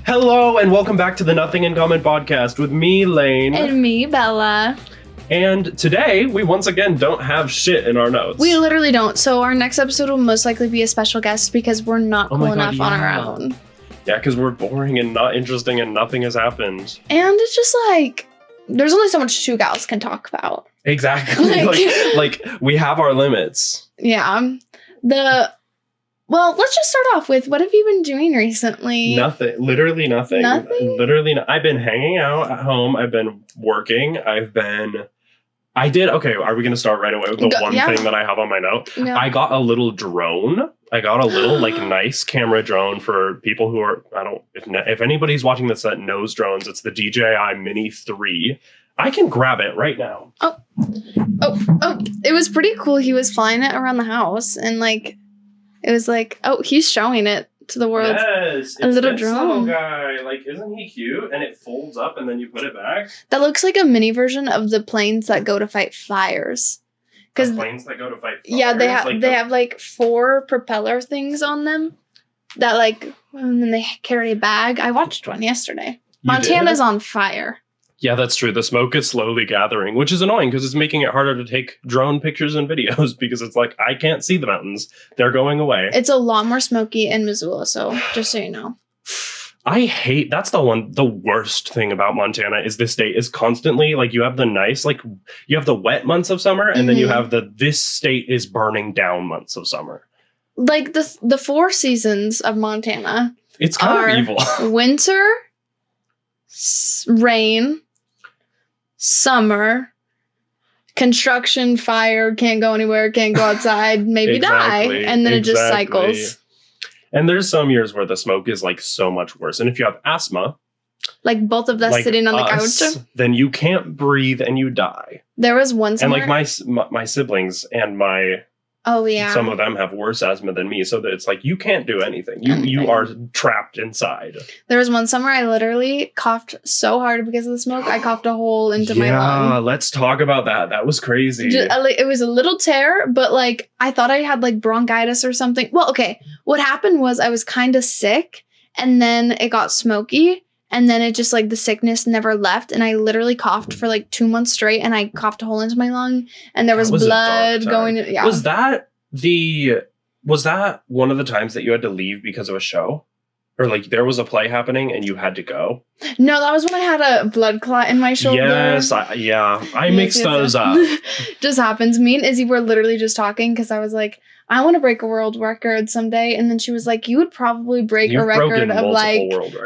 Hello and welcome back to the Nothing in Common podcast with me, Lane. And me, Bella. And today, we once again don't have shit in our notes. We literally don't. So our next episode will most likely be a special guest because we're not cool enough on our own. Yeah, because we're boring and not interesting and nothing has happened. And it's just like, there's only so much two gals can talk about. Exactly. like we have our limits. Yeah. Well, let's just start off with, what have you been doing recently? Nothing. Literally nothing. Nothing? Literally I've been hanging out at home. I've been working. Okay, are we going to start right away with the thing that I have on my note? Yeah. I got a little drone. I got a little nice camera drone for people who are, if anybody's watching this that knows drones, it's the DJI Mini 3. I can grab it right now. Oh, it was pretty cool. He was flying it around the house and it was he's showing it to the world. Yes, a little drone. Little guy. Isn't he cute? And it folds up and then you put it back. That looks like a mini version of the planes that go to fight fires. The planes that go to fight fires? Yeah, they have 4 propeller things on them that and then they carry a bag. I watched one yesterday. Montana's on fire. Yeah, that's true. The smoke is slowly gathering, which is annoying because it's making it harder to take drone pictures and videos because it's I can't see the mountains. They're going away. It's a lot more smoky in Missoula, so just so you know. That's the worst thing about Montana is this state is constantly you have the nice, you have the wet months of summer and then you have this state is burning down months of summer. The 4 seasons of Montana. It's kind of evil. Winter, rain, summer, construction, fire, can't go anywhere, can't go outside, maybe die, and then it just cycles. And there's some years where the smoke is so much worse. And if you have asthma, both of us sitting on the couch, then you can't breathe and you die. There was one summer, and my siblings and some of them have worse asthma than me, so that it's you can't do anything. You are trapped inside. There was one summer I literally coughed so hard because of the smoke. I coughed a hole into my lung. Yeah, let's talk about that. That was crazy. It was a little tear, but I thought I had bronchitis or something. Well, okay. What happened was I was kind of sick, and then it got smoky. And then it just the sickness never left. And I literally coughed for 2 months straight. And I coughed a hole into my lung. And there was blood going. Yeah. Was that one of the times that you had to leave because of a show? Or there was a play happening and you had to go? No, that was when I had a blood clot in my shoulder. Yes. I mixed those up. Just happens. Me and Izzy were literally just talking because I was I want to break a world record someday. And then she was you would probably break a record of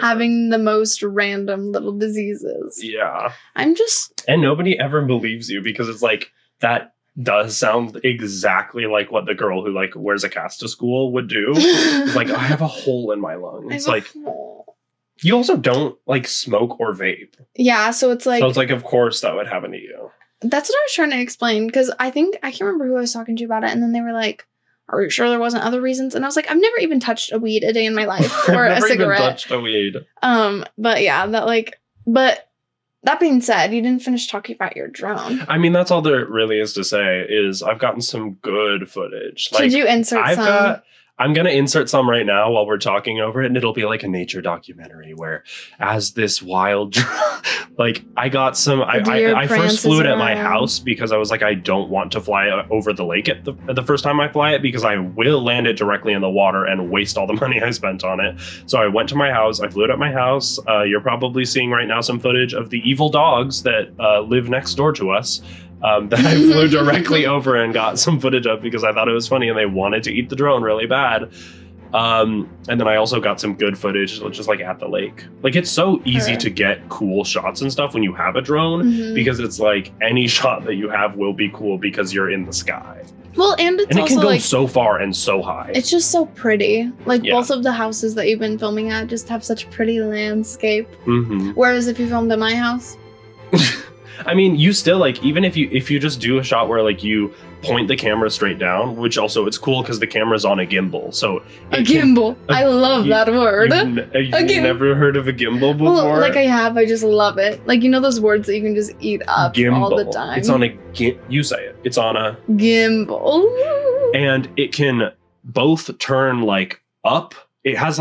having the most random little diseases. Yeah. And nobody ever believes you because it's that does sound exactly like what the girl who wears a cast to school would do. It's I have a hole in my lung. It's you also don't smoke or vape. Yeah. So it's so it's of course that would happen to you. That's what I was trying to explain because I can't remember who I was talking to about it. And then they were are you sure there wasn't other reasons? And I was I've never even touched a weed a day in my life or a cigarette. I've never even touched a weed. But yeah, but that being said, you didn't finish talking about your drone. I mean, that's all there really is to say is I've gotten some good footage. Should you insert some? I'm going to insert some right now while we're talking over it, and it'll be a nature documentary where as this wild, I got some, I first flew it at my house because I was I don't want to fly over the lake at the first time I fly it because I will land it directly in the water and waste all the money I spent on it. So I went to my house, I flew it at my house. You're probably seeing right now some footage of the evil dogs that live next door to us. That I flew directly over and got some footage of because I thought it was funny and they wanted to eat the drone really bad. And then I also got some good footage just at the lake. It's so easy to get cool shots and stuff when you have a drone because it's any shot that you have will be cool because you're in the sky. Well, and it can go so far and so high. It's just so pretty. Both of the houses that you've been filming at just have such pretty landscape. Mm-hmm. Whereas if you filmed at my house... I mean, you still even if you just do a shot where you point the camera straight down, which also it's cool because the camera's on a gimbal. So a gimbal. I love that word. You've never heard of a gimbal before? Well, I have. I just love it. Those words that you can just eat up gimbal. All the time. It's on a you say it. It's on a gimbal. And it can both turn up. It has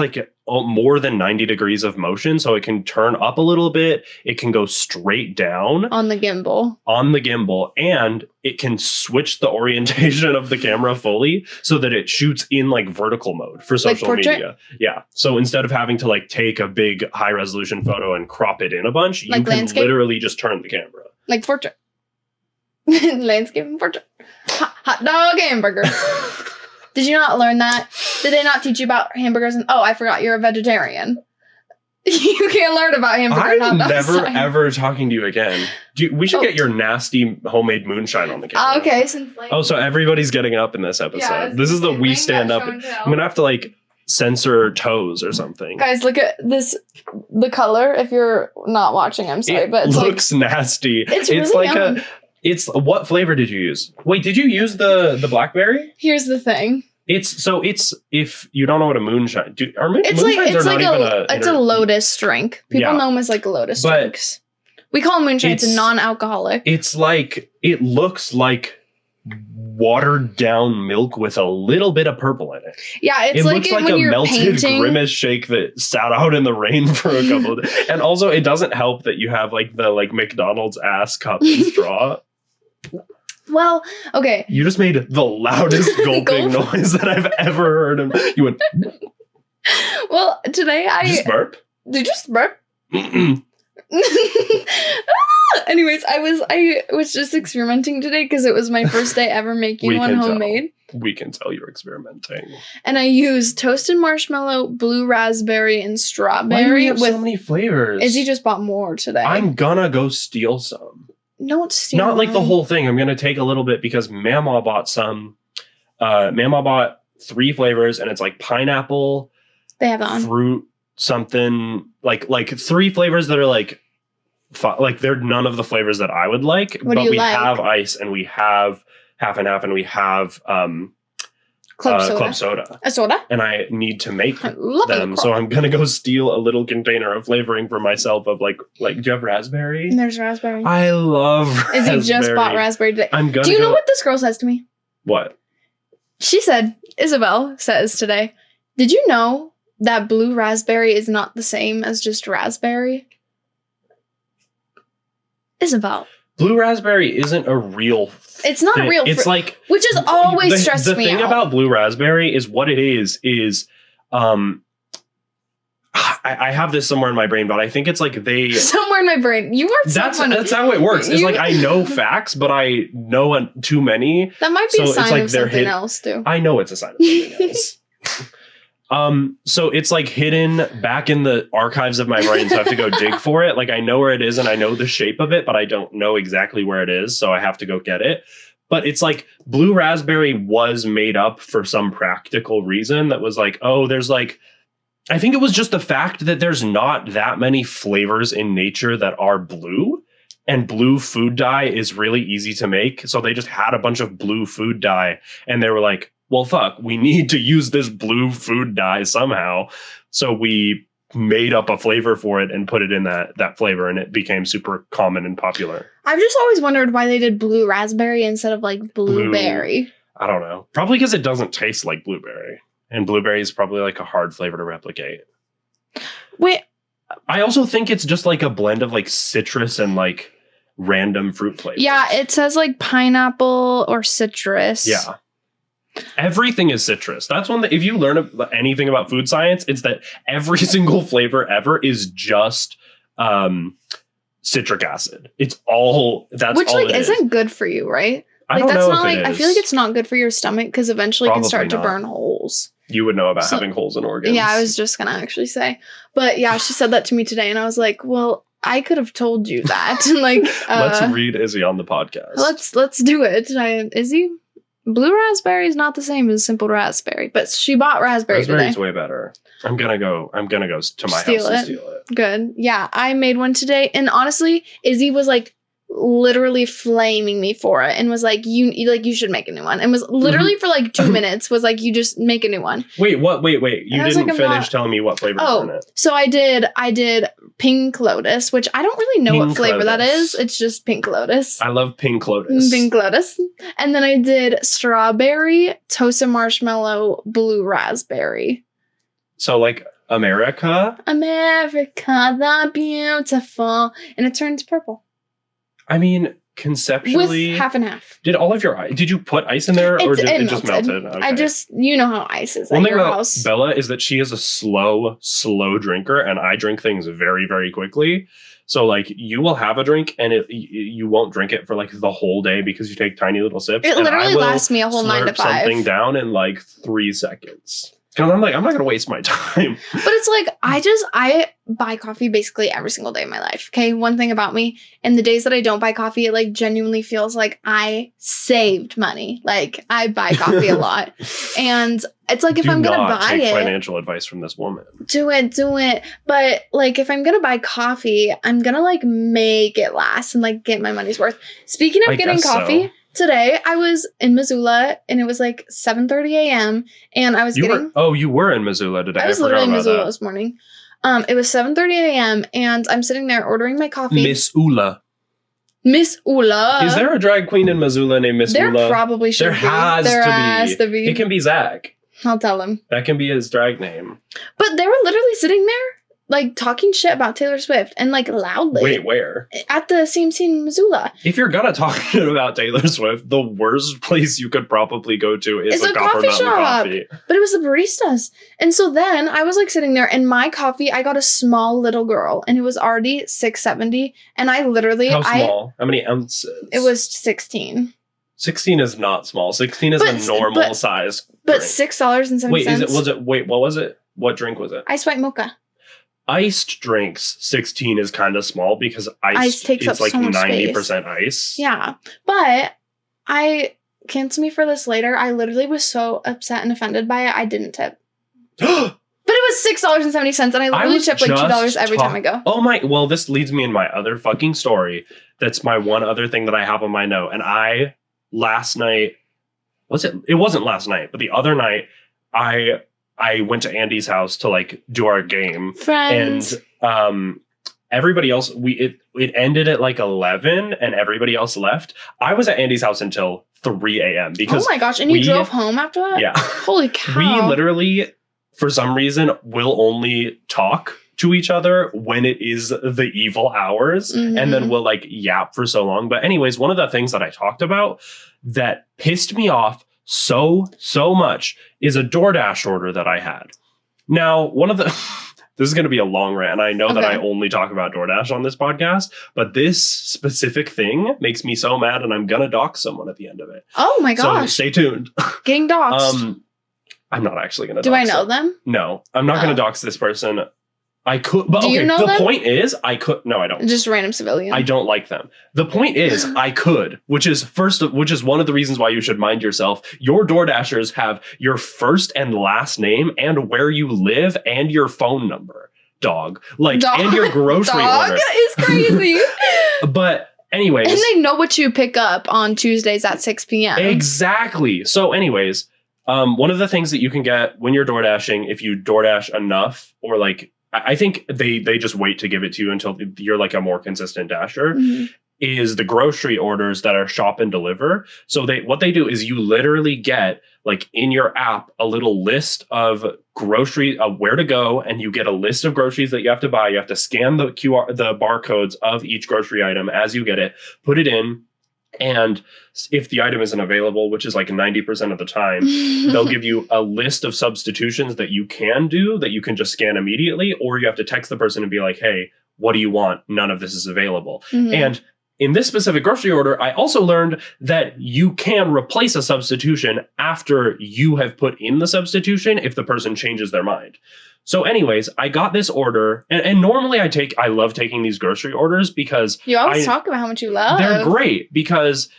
more than 90 degrees of motion. So it can turn up a little bit. It can go straight down on the gimbal. And it can switch the orientation of the camera fully so that it shoots in like vertical mode for social media. Yeah. So instead of having to like take a big high resolution photo and crop it in a bunch, you can literally just turn the camera. Like portrait. Landscape and portrait. Hot dog hamburger. Did you not learn that? Did they not teach you about hamburgers? And I forgot you're a vegetarian. You can't learn about hamburgers. I'm never ever talking to you again. We should get your nasty homemade moonshine on the camera. Okay. So everybody's getting up in this episode. Yeah, this is the we stand up. I'm gonna have to like censor toes or something. Guys, look at this. The color. If you're not watching, I'm sorry, but it looks nasty. It's really like what flavor did you use? Wait, did you use the blackberry? Here's the thing. It's if you don't know what a moonshine, it's a lotus drink. People know them as like lotus drinks. We call them moonshine. It's a non-alcoholic. It's like it looks like watered down milk with a little bit of purple in it. Yeah, it looks like a melted Grimace shake that sat out in the rain for a couple of days. And also, it doesn't help that you have like the McDonald's ass cup and straw. Well, okay. You just made the loudest gulping noise that I've ever heard. And you went. Well, today Did you burp? Did you just burp? Anyways, I was just experimenting today because it was my first day ever making one homemade. We can tell you're experimenting. And I used toasted marshmallow, blue raspberry, and strawberry. Why do you have so many flavors? Izzy just bought more today. I'm gonna go steal some. Don't steal. Not like the whole thing. I'm gonna take a little bit because Mama bought some. Mama bought 3 flavors, and it's like pineapple. They have that on. Fruit, something like 3 flavors that are like they're none of the flavors that I would like. What do you like? Have ice, and we have half and half, and we have club soda. A soda? And I need to make them. So I'm going to go steal a little container of flavoring for myself of like do you have raspberry? There's raspberry. I love raspberry. Izzy just bought raspberry today. Do you know what this girl says to me? What? She said, Isabel says today, did you know that blue raspberry is not the same as just raspberry? Isabel. Blue raspberry isn't a real It's not a real It's like which is always stressed me out. The thing about blue raspberry is what it is I have this somewhere in my brain, but I think it's like somewhere in my brain. You are so funny. That's how it works. It's like I know facts, but I know too many. That might be a sign of something else too. I know it's a sign of something else. So it's like hidden back in the archives of my brain, so I have to go dig for it. Like I know where it is and I know the shape of it, but I don't know exactly where it is, so I have to go get it. But it's like blue raspberry was made up for some practical reason that was like, there's like, I think it was just the fact that there's not that many flavors in nature that are blue, and blue food dye is really easy to make. So they just had a bunch of blue food dye and they were like, well, fuck, we need to use this blue food dye somehow. So we made up a flavor for it and put it in that flavor, and it became super common and popular. I've just always wondered why they did blue raspberry instead of like blueberry. I don't know. Probably because it doesn't taste like blueberry. And blueberry is probably like a hard flavor to replicate. Wait. I also think it's just like a blend of like citrus and like random fruit flavors. Yeah, it says like pineapple or citrus. Yeah. Everything is citrus. That's one that if you learn anything about food science, it's that every single flavor ever is just citric acid. It's all which like isn't good for you, right? Like that's not like I feel like it's not good for your stomach because eventually it can start to burn holes. You would know about having holes in organs. Yeah, I was just gonna actually say. But yeah, she said that to me today and I was like, well, I could have told you that. Like let's read Izzy on the podcast. Let's do it. Izzy? Blue raspberry is not the same as simple raspberry, but she bought raspberry today. Raspberry's way better. I'm gonna go to my house and steal it. Good. Yeah, I made one today, and honestly, Izzy was like literally flaming me for it, and was like, "You should make a new one." And was literally for like 2 minutes was like, "You just make a new one." Wait, what? Wait! You didn't finish telling me what flavor was in it. So I did pink lotus, which I don't really know what flavor that is. It's just pink lotus. I love pink lotus. Pink lotus. And then I did strawberry, toasted marshmallow, blue raspberry. So like America the beautiful. And it turns purple. I mean, conceptually, with half and half. Did you put ice in there, or did it just melted? Okay. I just, you know how ice is at your house. Bella is that she is a slow drinker, and I drink things very, very quickly. So like, you will have a drink, and you won't drink it for like the whole day because you take tiny little sips. It literally lasts me a whole 9 to 5. Something down in like 3 seconds. Because I'm like, I'm not going to waste my time. But it's like, I buy coffee basically every single day of my life. Okay. One thing about me, and the days that I don't buy coffee, it like genuinely feels like I saved money. Like I buy coffee a lot. And it's like, if I'm going to buy it. Financial advice from this woman. Do it. But like, if I'm going to buy coffee, I'm going to like make it last and like get my money's worth. Speaking of getting coffee. So. Today, I was in Missoula, and it was like 7:30 a.m., and I was you were in Missoula today. I was literally in Missoula this morning. It was 7:30 a.m., and I'm sitting there ordering my coffee. Missoula. Miss Ula. Is there a drag queen in Missoula named Miss Ula? There probably should be. There has to be. It can be Zach. I'll tell him. That can be his drag name. But they were literally sitting there, like, talking shit about Taylor Swift, and, like, loudly. Wait, where? At the CMC in Missoula. If you're gonna talk shit about Taylor Swift, the worst place you could probably go to is a coffee shop. But it was the baristas. And so then I was, like, sitting there, and my coffee, I got a small little girl, and it was already $6.70, and I literally... How small? How many ounces? It was 16. 16 is not small. 16 is a normal size But drink. $6.70. What was it? What drink was it? Ice white mocha. Iced drinks, 16 is kind of small because ice takes up like so much 90% space. Ice. Yeah. But cancel me for this later. I literally was so upset and offended by it. I didn't tip. But it was $6.70, and I literally tip like $2 every time I go. Oh my, well, this leads me in my other fucking story. That's my one other thing that I have on my note. And last night, it wasn't last night, but the other night, I went to Andy's house to like do our game. Friends. And everybody else, it ended at like 11 and everybody else left. I was at Andy's house until 3 a.m. because oh my gosh, and you drove home after that? Yeah. Holy cow. We literally, for some reason, will only talk to each other when it is the evil hours. Mm-hmm. And then we'll like yap for so long. But anyways, one of the things that I talked about that pissed me off so much is a DoorDash order that I had. Now, this is going to be a long rant. I know that I only talk about DoorDash on this podcast, but this specific thing makes me so mad, and I'm going to dox someone at the end of it. Oh my gosh. So stay tuned. Getting doxed. I'm not actually going to dox. Do I know them? No, I'm not going to dox this person. I could, but Do you know them? Point is, I could. No, I don't. Just random civilian. I don't like them. The point is, I could, which is one of the reasons why you should mind yourself. Your DoorDashers have your first and last name and where you live and your phone number. Dog. And your grocery order. Dog is crazy. But anyways. And they know what you pick up on Tuesdays at 6 p.m. Exactly. So anyways, one of the things that you can get when you're DoorDashing, if you DoorDash enough, or like, I think they just wait to give it to you until you're like a more consistent dasher, is the grocery orders that are shop and deliver. So what they do is you literally get like in your app a little list of grocery where to go, and you get a list of groceries that you have to buy. You have to scan the barcodes of each grocery item as you get it, put it in. And if the item isn't available, which is like 90% of the time, they'll give you a list of substitutions that you can do that you can just scan immediately, or you have to text the person and be like, hey, what do you want? None of this is available. Mm-hmm. And in this specific grocery order, I also learned that you can replace a substitution after you have put in the substitution if the person changes their mind. So anyways, I got this order, and normally I love taking these grocery orders because you always talk about how much you love. They're great because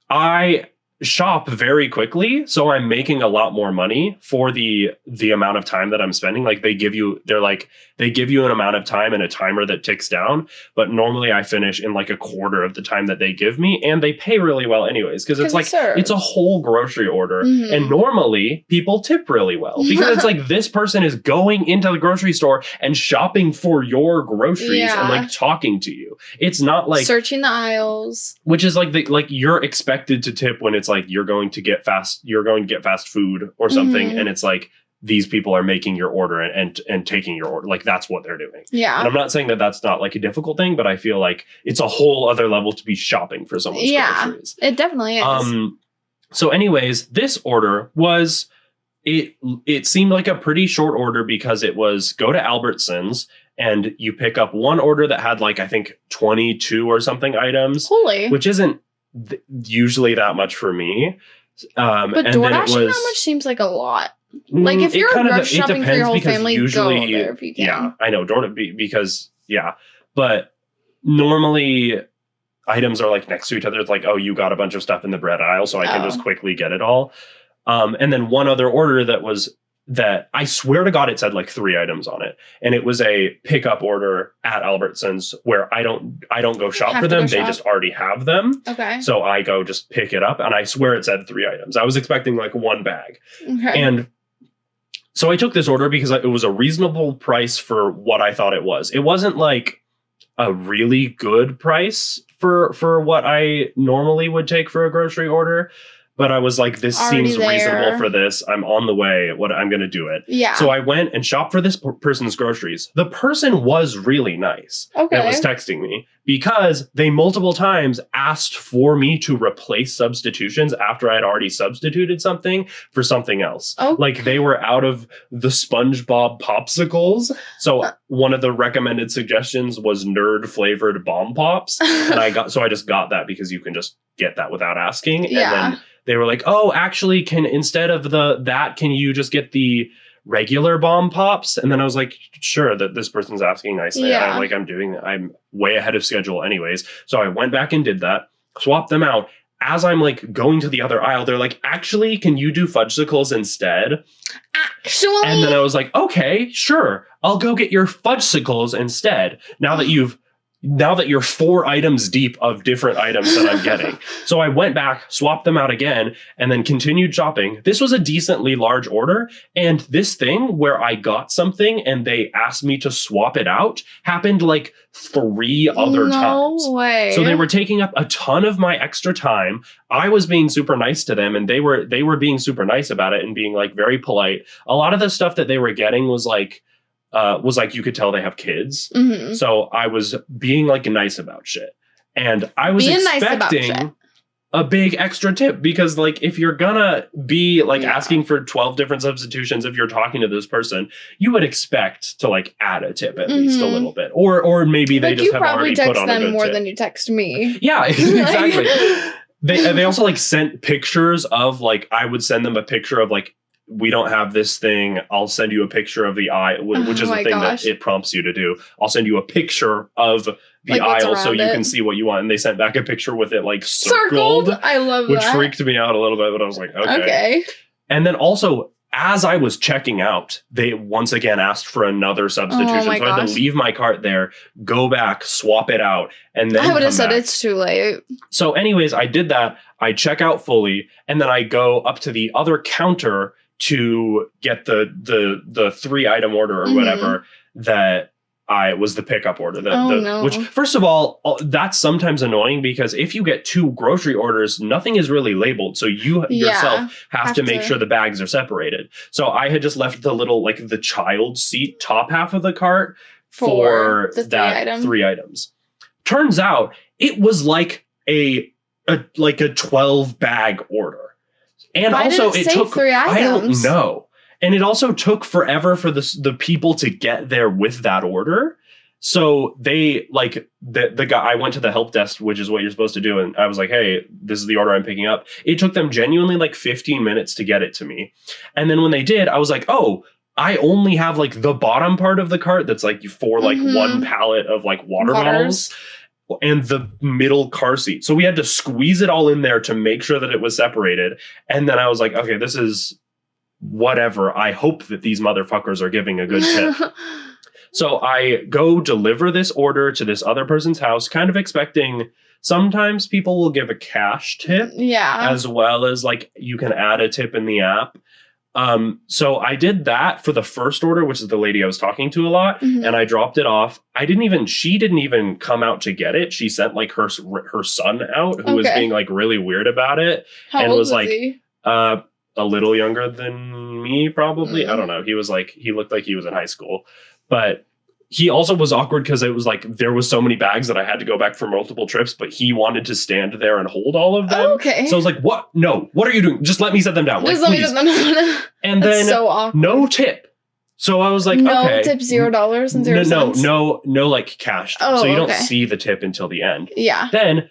I shop very quickly, so I'm making a lot more money for the amount of time that I'm spending. Like they give you an amount of time and a timer that ticks down, but normally I finish in like a quarter of the time that they give me, and they pay really well anyways because it's like it's a whole grocery order, and normally people tip really well because it's like this person is going into the grocery store and shopping for your groceries and like talking to you. It's not like searching the aisles, which is like you're expected to tip when it's like you're going to get fast food or something, and it's like these people are making your order and taking your order. Like, that's what they're doing. Yeah. And I'm not saying that that's not like a difficult thing, but I feel like it's a whole other level to be shopping for someone's groceries. It definitely is. So anyways, this order was, it seemed like a pretty short order because it was go to Albertsons and you pick up one order that had like, I think 22 or something items. Holy. Which isn't usually that much for me. But and DoorDashing then that much seems like a lot. Like, if you're grocery shopping for your whole family, usually, go there if you can. Yeah, I know. Because, but normally items are like next to each other. It's like, oh, you got a bunch of stuff in the bread aisle, so I can just quickly get it all. And then one other order that I swear to God, it said like 3 items on it. And it was a pickup order at Albertsons where I don't go shop for them. They just already have them. Okay. So I go just pick it up, and I swear it said 3 items. I was expecting like 1 bag. Okay. And so I took this order because it was a reasonable price for what I thought it was. It wasn't like a really good price for what I normally would take for a grocery order. But I was like, this seems reasonable for this. I'm on the way. I'm going to do it. Yeah. So I went and shopped for this person's groceries. The person was really nice. Okay. That was texting me because they multiple times asked for me to replace substitutions after I had already substituted something for something else. Oh. Like, they were out of the SpongeBob popsicles. So one of the recommended suggestions was nerd flavored bomb pops. And I just got that because you can just get that without asking. Yeah. And then they were like, oh, actually, instead of can you just get the regular bomb pops? And then I was like, sure, that this person's asking nicely. Yeah. I'm way ahead of schedule anyways. So I went back and did that, swapped them out. As I'm like going to the other aisle, they're like, actually, can you do fudgesicles instead? Actually? And then I was like, okay, sure. I'll go get your fudgesicles instead. Now that you're 4 items deep of different items that I'm getting. So I went back, swapped them out again, and then continued shopping. This was a decently large order. And this thing where I got something and they asked me to swap it out happened like 3 other times. No way. So they were taking up a ton of my extra time. I was being super nice to them, and they were being super nice about it and being like very polite. A lot of the stuff that they were getting was like you could tell they have kids. Mm-hmm. So I was being like nice about shit. And I was expecting a big extra tip because like if you're gonna be like asking for 12 different substitutions, if you're talking to this person, you would expect to like add a tip at least a little bit. Or maybe they just have already put on a good tip. You probably text them more than you text me. Yeah, exactly. They also like sent pictures of like, I would send them a picture of like, we don't have this thing. I'll send you a picture of the eye, which is the thing that it prompts you to do. I'll send you a picture of the aisle so you can see what you want. And they sent back a picture with it like circled. I love that. Which freaked me out a little bit, but I was like, okay. And then also, as I was checking out, they once again asked for another substitution. So I had to leave my cart there, go back, swap it out, and then I would have said it's too late. So anyways, I did that. I check out fully, and then I go up to the other counter to get the 3-item order or whatever that was the pickup order. Which, first of all, that's sometimes annoying because if you get 2 grocery orders, nothing is really labeled. So you yourself have to make sure the bags are separated. So I had just left the little, like the child seat top half of the cart for that 3 items. Turns out it was like a 12 bag order. And also it took 3 items? I don't know. And it also took forever for the people to get there with that order. So they like the guy, I went to the help desk, which is what you're supposed to do. And I was like, hey, this is the order I'm picking up. It took them genuinely like 15 minutes to get it to me. And then when they did, I was like, oh, I only have like the bottom part of the cart that's like for like 1 pallet of like water bottles. And the middle car seat. So we had to squeeze it all in there to make sure that it was separated. And then I was like, okay, this is whatever. I hope that these motherfuckers are giving a good tip. So I go deliver this order to this other person's house, kind of expecting sometimes people will give a cash tip. Yeah. As well as like you can add a tip in the app. So I did that for the first order, which is the lady I was talking to a lot, and I dropped it off. She didn't even come out to get it. She sent like her son out who was being like really weird about it. How and old was like, he? A little younger than me, probably. I don't know. He looked like he was in high school. But he also was awkward because it was like there was so many bags that I had to go back for multiple trips, but he wanted to stand there and hold all of them. Oh, okay. So I was like, what? No, what are you doing? Just let me set them down. Just like, let me set them down. And then so awkward. No tip. So I was like, no okay. tip, $0 and 0 cents? No, like cash. Oh, so you don't see the tip until the end. Yeah. Then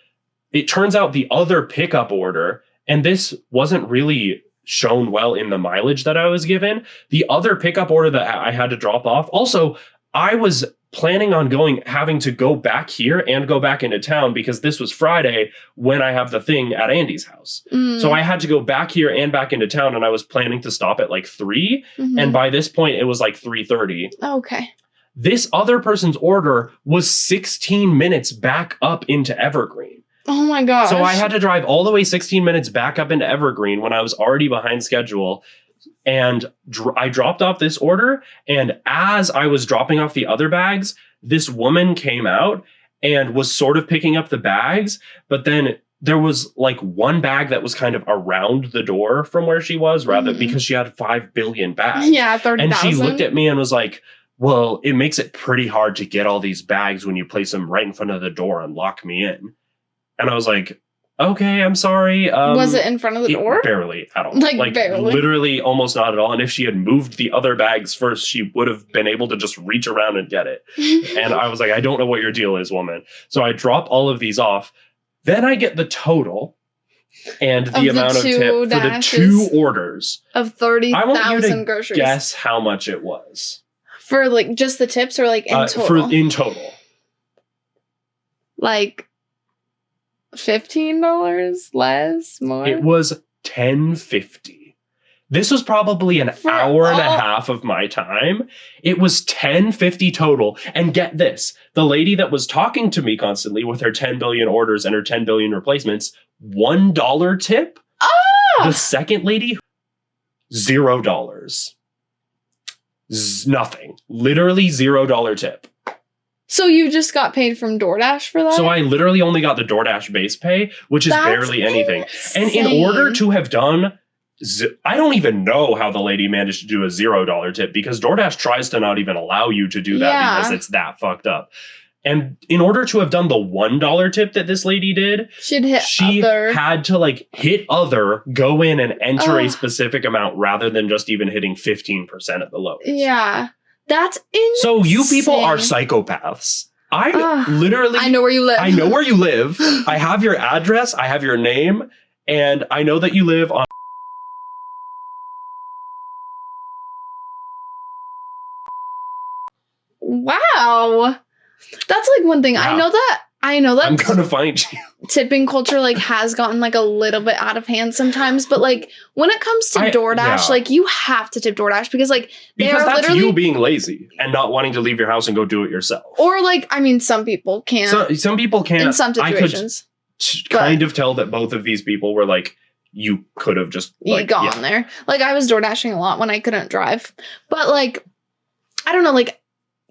it turns out the other pickup order, and this wasn't really shown well in the mileage that I was given. The other pickup order that I had to drop off. Also, I was planning on having to go back here and go back into town because this was Friday when I have the thing at Andy's house. So I had to go back here and back into town, and I was planning to stop at like 3. And by this point it was like 3:30. Okay. This other person's order was 16 minutes back up into Evergreen. Oh my gosh. So I had to drive all the way 16 minutes back up into Evergreen when I was already behind schedule. And I dropped off this order, and as I was dropping off the other bags, this woman came out and was sort of picking up the bags, but then there was like one bag that was kind of around the door from where she was, rather because she had 5 billion bags. Yeah, 30,000. And she looked at me and was like, well, it makes it pretty hard to get all these bags when you place them right in front of the door and lock me in. And I was like, okay, I'm sorry. Was it in front of the door? Barely at all. Like barely? Literally almost not at all. And if she had moved the other bags first, she would have been able to just reach around and get it. And I was like, I don't know what your deal is, woman. So I drop all of these off. Then I get the total and the amount of tip for the 2 orders. Of 30,000 groceries. Guess how much it was. For like just the tips or like in total? In total. Like $15 less, more? It was $10.50. This was probably an hour and a half of my time. It was $10.50 total. And get this, the lady that was talking to me constantly with her 10 billion orders and her 10 billion replacements, $1 tip. Oh! The second lady, $0. Nothing. Literally $0 tip. So you just got paid from DoorDash for that? So I literally only got the DoorDash base pay, which is barely anything. Insane. And in order to have done, I don't even know how the lady managed to do a $0 tip, because DoorDash tries to not even allow you to do that because it's that fucked up. And in order to have done the $1 tip that this lady did, she had to like hit other, go in and enter a specific amount rather than just even hitting 15% at the lowest. Yeah. That's insane. So you people are psychopaths. I know where you live. I know where you live. I have your address. I have your name. And I know that you live on. Wow. That's like one thing. Wow. I know that I'm gonna find you. Tipping culture like has gotten like a little bit out of hand sometimes, but like when it comes to DoorDash, like you have to tip DoorDash because that's you being lazy and not wanting to leave your house and go do it yourself. Or like, I mean, some people can. Some people can. In some situations. I could kind of tell that both of these people were like, you could have just like, gone there. Like I was DoorDashing a lot when I couldn't drive, but like, I don't know, like.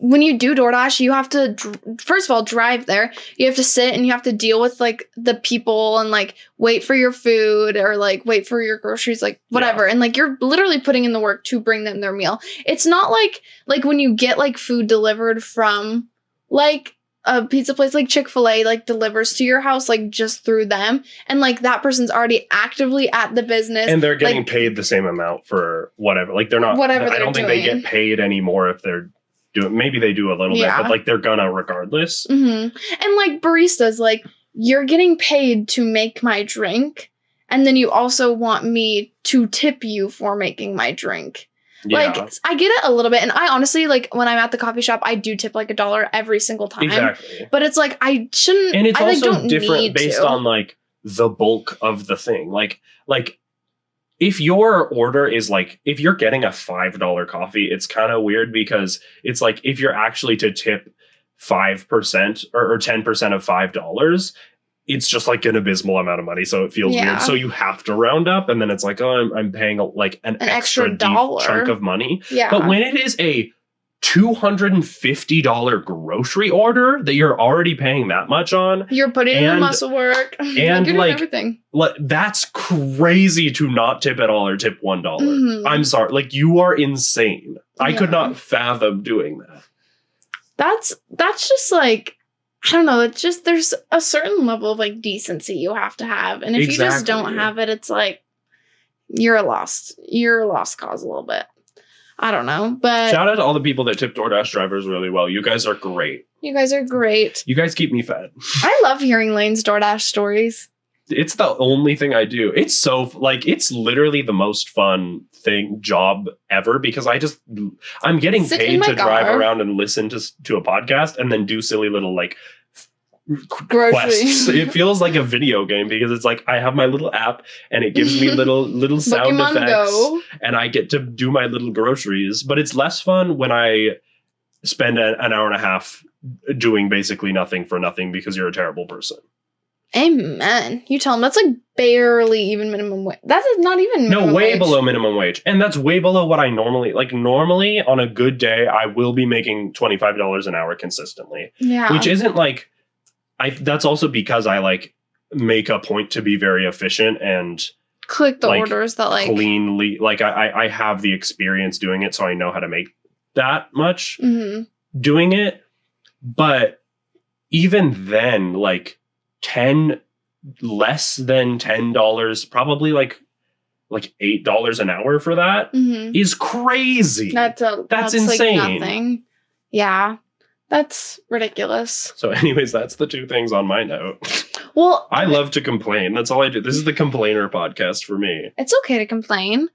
When you do DoorDash, you have to, first of all, drive there. You have to sit and you have to deal with, like, the people and, like, wait for your food or, like, wait for your groceries, like, whatever. Yeah. And, like, you're literally putting in the work to bring them their meal. It's not like when you get, like, food delivered from, like, a pizza place like Chick-fil-A, like, delivers to your house, like, just through them. And, like, that person's already actively at the business. And they're getting paid the same amount for whatever. Like, they're not, I don't think they get paid anymore if they're maybe they do a little bit, but like they're gonna regardless. And like baristas, like you're getting paid to make my drink, and then you also want me to tip you for making my drink. Yeah. Like I get it a little bit, and I honestly like when I'm at the coffee shop, I do tip like $1 every single time. Exactly. But it's like I shouldn't. And it's also different based on like the bulk of the thing. Like. If your order is like, if you're getting a $5 coffee, it's kind of weird because it's like, if you're actually to tip 5% or 10% of $5, it's just like an abysmal amount of money. So it feels weird. So you have to round up and then it's like, oh, I'm paying like an extra $1 chunk of money. Yeah. But when it is a $250 grocery order that you're already paying that much on. You're putting in the muscle work. And you're doing like everything. That's crazy to not tip at all or tip $1. Mm-hmm. I'm sorry. Like, you are insane. I could not fathom doing that. That's just like, I don't know. It's just, there's a certain level of like decency you have to have. And if you just don't have it, it's like, you're a lost cause a little bit. I don't know, but shout out to all the people that tip DoorDash drivers really well. You guys are great. You guys are great. You guys keep me fed. I love hearing Lane's DoorDash stories. It's the only thing I do. It's so like, it's literally the most fun job ever, because I'm getting paid to drive around and listen to a podcast and then do silly little like quests. It feels like a video game, because it's like I have my little app and it gives me little sound effects and I get to do my little groceries. But it's less fun when I spend an hour and a half doing basically nothing for nothing because you're a terrible person. Amen. You tell them that's like barely even minimum wage. That is not even minimum way wage. Below minimum wage. And that's way below what I normally on a good day, I will be making $25 an hour consistently. Yeah. Which isn't like, that's also because I like make a point to be very efficient and click the orders that like cleanly, like I have the experience doing it, so I know how to make that much doing it. But even then, like less than $10, probably like $8 an hour for that is crazy. That's insane. Like nothing. Yeah. That's ridiculous. So anyways, that's the two things on my note. Well, I love to complain. That's all I do. This is the complainer podcast for me. It's okay to complain.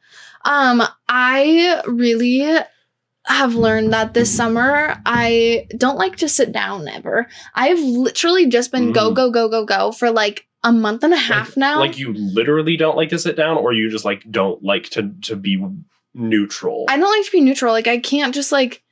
I really have learned that this summer, I don't like to sit down ever. I've literally just been go for like a month and a half now. Like you literally don't like to sit down, or you just like don't like to be neutral? I don't like to be neutral. Like I can't just like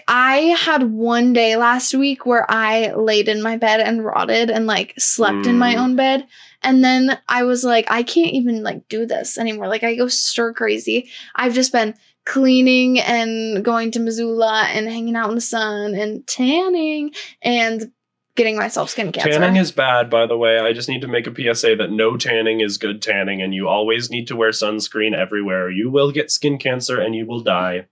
I had one day last week where I laid in my bed and rotted and like slept in my own bed. And then I was like, I can't even like do this anymore. Like I go stir crazy. I've just been cleaning and going to Missoula and hanging out in the sun and tanning and getting myself skin cancer. Tanning is bad, by the way. I just need to make a PSA that no tanning is good tanning, and you always need to wear sunscreen everywhere. You will get skin cancer and you will die.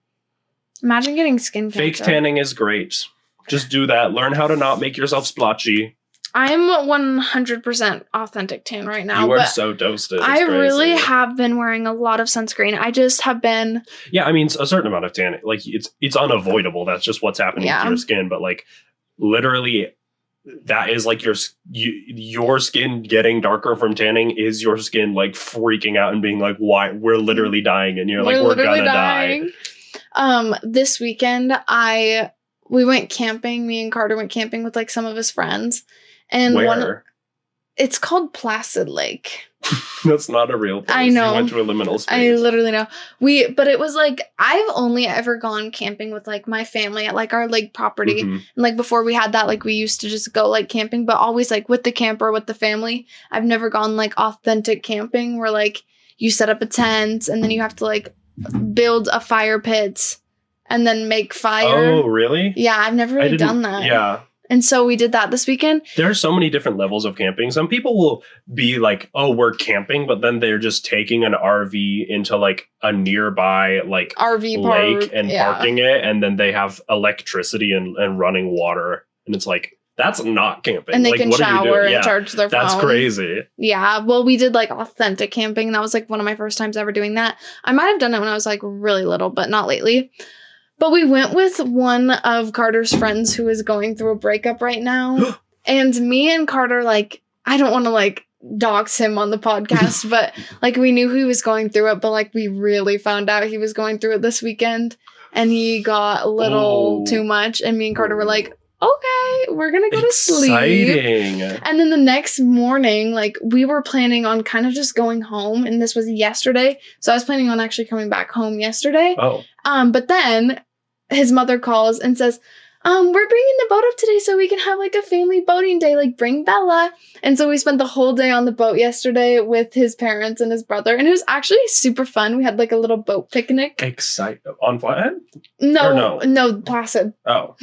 Imagine getting skin cancer. Fake tanning is great. Just do that. Learn how to not make yourself splotchy. I'm 100% authentic tan right now. You are so toasted. I really have been wearing a lot of sunscreen. I just have been. Yeah, I mean, a certain amount of tanning. Like, it's unavoidable. That's just what's happening to your skin. But, like, literally, that is like your skin getting darker from tanning is your skin, like, freaking out and being like, why? We're literally dying. And you're like, we're gonna die. This weekend, we went camping. Me and Carter went camping with like some of his friends. And where? It's called Placid Lake. That's not a real place. I know. You went to a liminal space. I literally know. But it was like, I've only ever gone camping with like my family at like our lake property. And like before we had that, like we used to just go like camping, but always like with the camper, with the family. I've never gone like authentic camping where like you set up a tent and then you have to like build a fire pit and then make fire. Oh, really? Yeah, I've never really done that. Yeah. And so we did that this weekend. There are so many different levels of camping. Some people will be like, oh, we're camping, but then they're just taking an RV into like a nearby like RV lake park, and parking it. And then they have electricity and running water. And it's like, that's not camping. And they like, can shower and charge their phone. That's crazy. Yeah. Well, we did like authentic camping. That was like one of my first times ever doing that. I might have done it when I was like really little, but not lately. But we went with one of Carter's friends who is going through a breakup right now. And me and Carter, like, I don't want to like dox him on the podcast, but like we knew he was going through it, but like we really found out he was going through it this weekend. And he got a little too much. And me and Carter were like, okay, we're going to go to sleep. And then the next morning, like we were planning on kind of just going home. And this was yesterday. So I was planning on actually coming back home yesterday. Oh. But then his mother calls and says, we're bringing the boat up today so we can have like a family boating day, like bring Bella. And so we spent the whole day on the boat yesterday with his parents and his brother, and it was actually super fun. We had like a little boat picnic. On Flathead? No, Placid. Oh,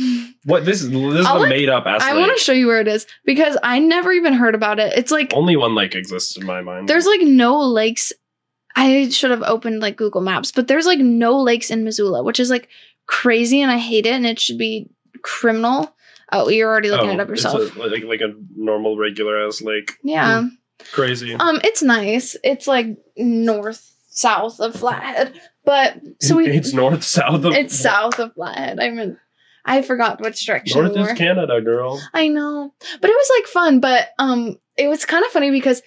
what this is a made up ass. I want to show you where it is because I never even heard about it. It's like only one lake exists in my mind. There's like no lakes. I should have opened like Google Maps, but there's like no lakes in Missoula, which is like crazy, and I hate it, and it should be criminal. Oh, you're already looking it up yourself. It's like a normal regular ass lake. Yeah. Crazy. It's nice. It's like south of Flathead, but it's south of Flathead. I mean, I forgot which direction. North is Canada, girl. I know, but it was like fun. But it was kind of funny because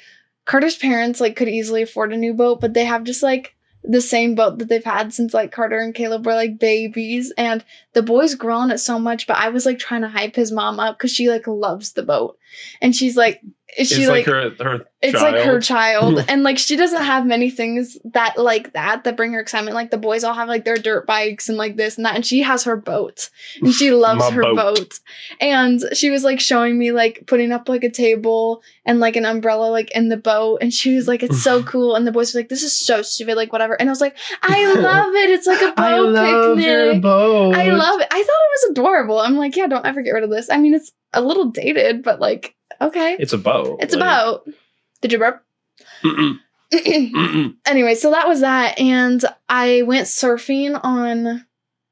Carter's parents like could easily afford a new boat, but they have just like the same boat that they've had since like Carter and Caleb were like babies, and the boys grow on it so much. But I was like trying to hype his mom up because she like loves the boat, and she's like, it's like her it's child. Like her child, and like she doesn't have many things that bring her excitement. Like the boys all have like their dirt bikes and like this and that, and she has her boat, and she loves her boat. And she was like showing me like putting up like a table and like an umbrella like in the boat, and she was like, it's so cool. And the boys were like, this is so stupid, like whatever. And I was like, I love it. It's like a boat I love picnic. Your boat. I love it. I thought it was adorable. I'm like, yeah, don't ever get rid of this. I mean, it's a little dated, but like, okay. It's a boat. It's a boat. Did you burp? Anyway, so that was that. And I went surfing on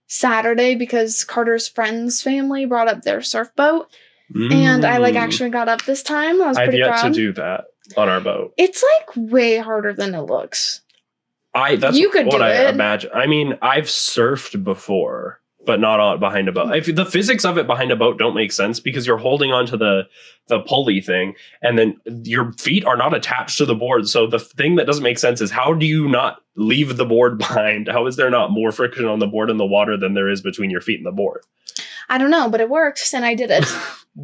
Saturday because Carter's friend's family brought up their surf boat. And I like actually got up this time. I was pretty proud. I've yet to do that on our boat. It's like way harder than it looks. That's you could what do I it. imagine. I mean, I've surfed before, but not behind a boat. If the physics of it behind a boat don't make sense because you're holding onto the pulley thing, and then your feet are not attached to the board. So the thing that doesn't make sense is how do you not leave the board behind? How is there not more friction on the board and the water than there is between your feet and the board? I don't know, but it worked, and I did it.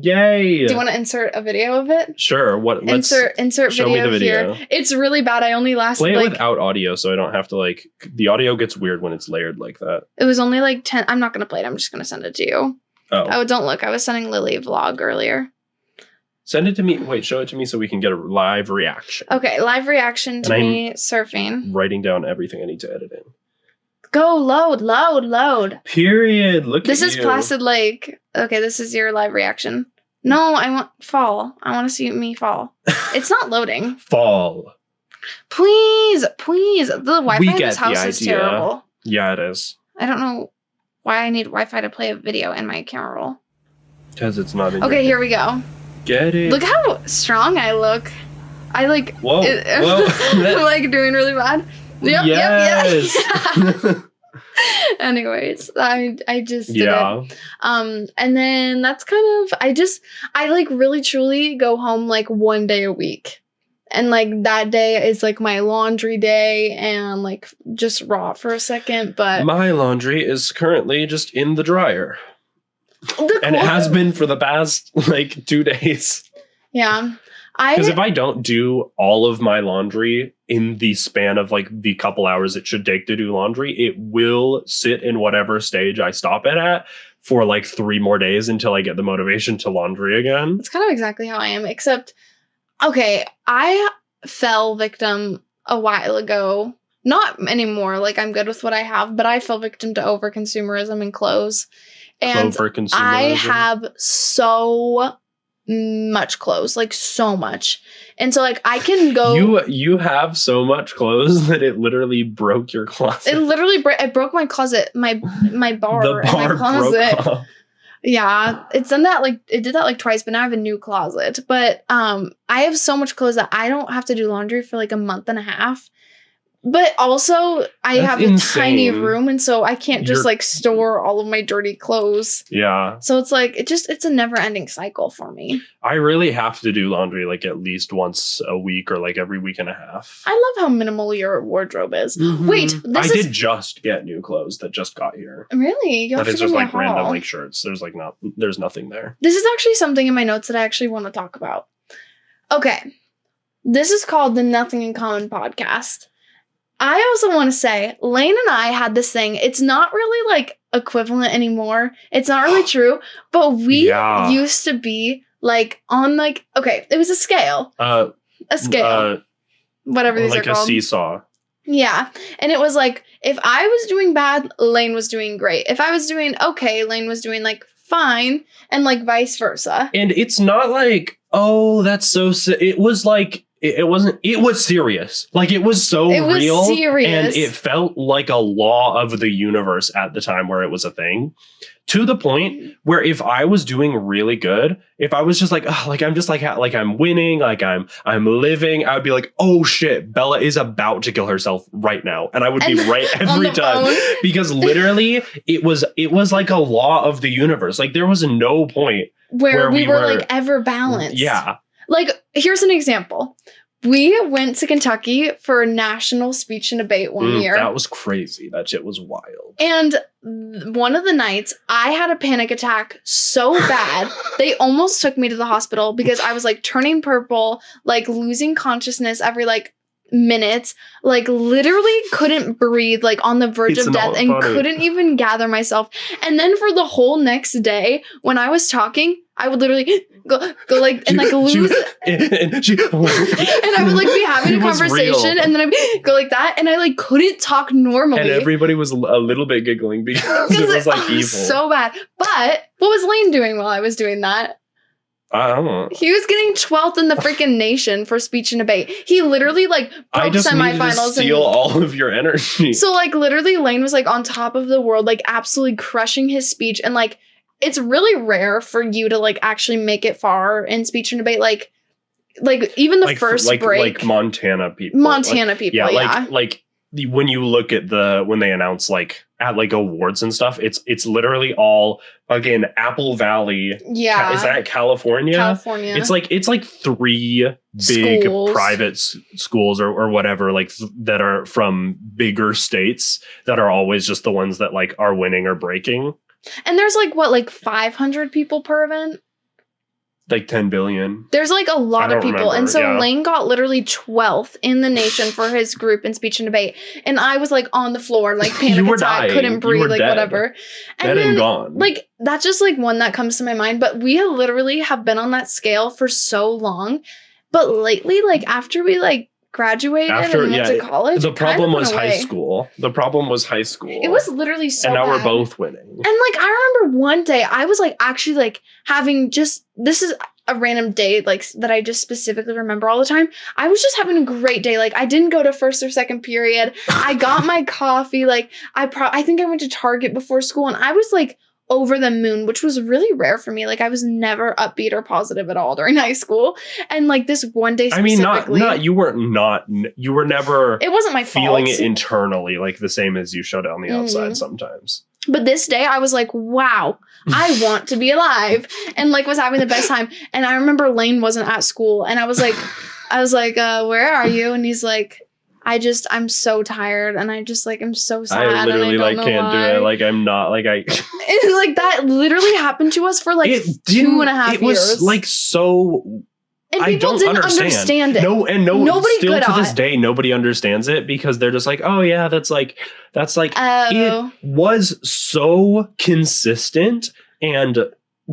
Yay! Do you want to insert a video of it? Sure. Insert show video, me the video here. It's really bad. I only lasted play it without audio, so I don't have to the audio gets weird when it's layered like that. It was only like 10. I'm not gonna play it. I'm just gonna send it to you. Oh, don't look. I was sending Lily a vlog earlier. Send it to me. Wait, show it to me so we can get a live reaction. Okay, live reaction to me surfing. Writing down everything I need to edit in. Go load. Period. Look this at is Placid Lake. Okay, this is your live reaction. No, I want fall. I want to see me fall. It's not loading. Fall. Please. The Wi-Fi in this house is terrible. Yeah, it is. I don't know why I need Wi-Fi to play a video in my camera roll. Because it's not in Okay, here we go. Get it. Look how strong I look. I like... Whoa. I'm like doing really bad. Yep, yes. Yeah. Anyways, I just did it. And then that's kind of I like really truly go home like one day a week. And like that day is like my laundry day and like just raw for a second, but my laundry is currently just in the dryer. And it has been for the past like 2 days. Yeah. Because if I don't do all of my laundry in the span of like the couple hours it should take to do laundry, it will sit in whatever stage I stop it at for like 3 more days until I get the motivation to laundry again. It's kind of exactly how I am, except, okay, I fell victim a while ago. Not anymore, like I'm good with what I have, but I fell victim to over-consumerism in clothes. And I have so much clothes, like so much, and so like I can go. You have so much clothes that it literally broke your closet. It literally it broke my closet, my bar in my closet. Yeah, it did that like twice, but now I have a new closet. But I have so much clothes that I don't have to do laundry for like a month and a half. But also, I have a tiny room, and so I can't just like store all of my dirty clothes. Yeah. So it's like it's a never-ending cycle for me. I really have to do laundry like at least once a week or like every week and a half. I love how minimal your wardrobe is. Mm-hmm. Wait, I did just get new clothes that just got here. Really? But it's just like random like shirts. There's nothing there. This is actually something in my notes that I actually want to talk about. Okay, this is called the Nothing in Common podcast. I also want to say, Lane and I had this thing. It's not really like equivalent anymore. It's not really true, but we used to be like on like, okay, it was a scale. Whatever these like are called. Like a seesaw. Yeah. And it was like, if I was doing bad, Lane was doing great. If I was doing okay, Lane was doing like fine, and like vice versa. And it's not like, oh, that's so it was like it wasn't, it was serious. Like it was so real. Serious. And it felt like a law of the universe at the time where it was a thing. To the point where if I was doing really good, if I was just like, oh, like I'm just like I'm winning, like I'm living, I would be like, oh shit, Bella is about to kill herself right now, and I would be right every time because literally it was like a law of the universe. Like there was no point where we were like ever balanced. Yeah. Like here's an example. We went to Kentucky for national speech and debate one year. That was crazy. That shit was wild. And one of the nights, I had a panic attack so bad, they almost took me to the hospital because I was like turning purple, like losing consciousness every like minutes, like literally couldn't breathe, like on the verge of death, and couldn't even gather myself. And then for the whole next day, when I was talking, I would literally go like and like lose and I would like be having a conversation and then I'd go like that and I like couldn't talk normally. And everybody was a little bit giggling because it was like evil. So bad. But what was Lane doing while I was doing that? I don't know. He was getting 12th in the freaking nation for speech and debate. He literally like broke semifinals. I just steal all of your energy. So like literally Lane was like on top of the world, like absolutely crushing his speech. And like it's really rare for you to like actually make it far in speech and debate. Like even the first break. Like Montana people. Yeah. Like when you look at when they announce like at like awards and stuff, it's literally all again Apple Valley. Yeah. Is that California? California. It's like 3 big private schools or whatever, like that are from bigger states that are always just the ones that like are winning or breaking. And there's like 500 people per event. Like 10 billion. There's like a lot of people. And so Lane got literally 12th in the nation for his group in speech and debate. And I was like on the floor, like panic attack, couldn't breathe, like dead. Whatever. And dead and gone. Like that's just like one that comes to my mind. But we literally have been on that scale for so long. But lately, like after we like graduated and went to college, the problem was high school. The problem was high school. It was literally so And now bad. we're both winning. And like I remember one day I was like actually like having this is a random day like that I just specifically remember all the time. I was just having a great day. Like I didn't go to first or second period. I got my coffee. Like I think I went to Target before school and I was like over the moon, which was really rare for me. Like I was never upbeat or positive at all during high school. And like this one day specifically, you were never it wasn't my feeling fault. It internally like the same as you showed it on the outside sometimes. But this day I was like, wow, I want to be alive, and like was having the best time. And I remember Lane wasn't at school and I was like, where are you? And he's like, I'm so tired and I just like I'm so sad. I literally and I like can't do it. Like I'm not like I it's like that literally happened to us for like 2.5 years. It was like so and people I don't didn't understand it. Nobody still to this day nobody understands it because they're just like, oh yeah, that's like it was so consistent and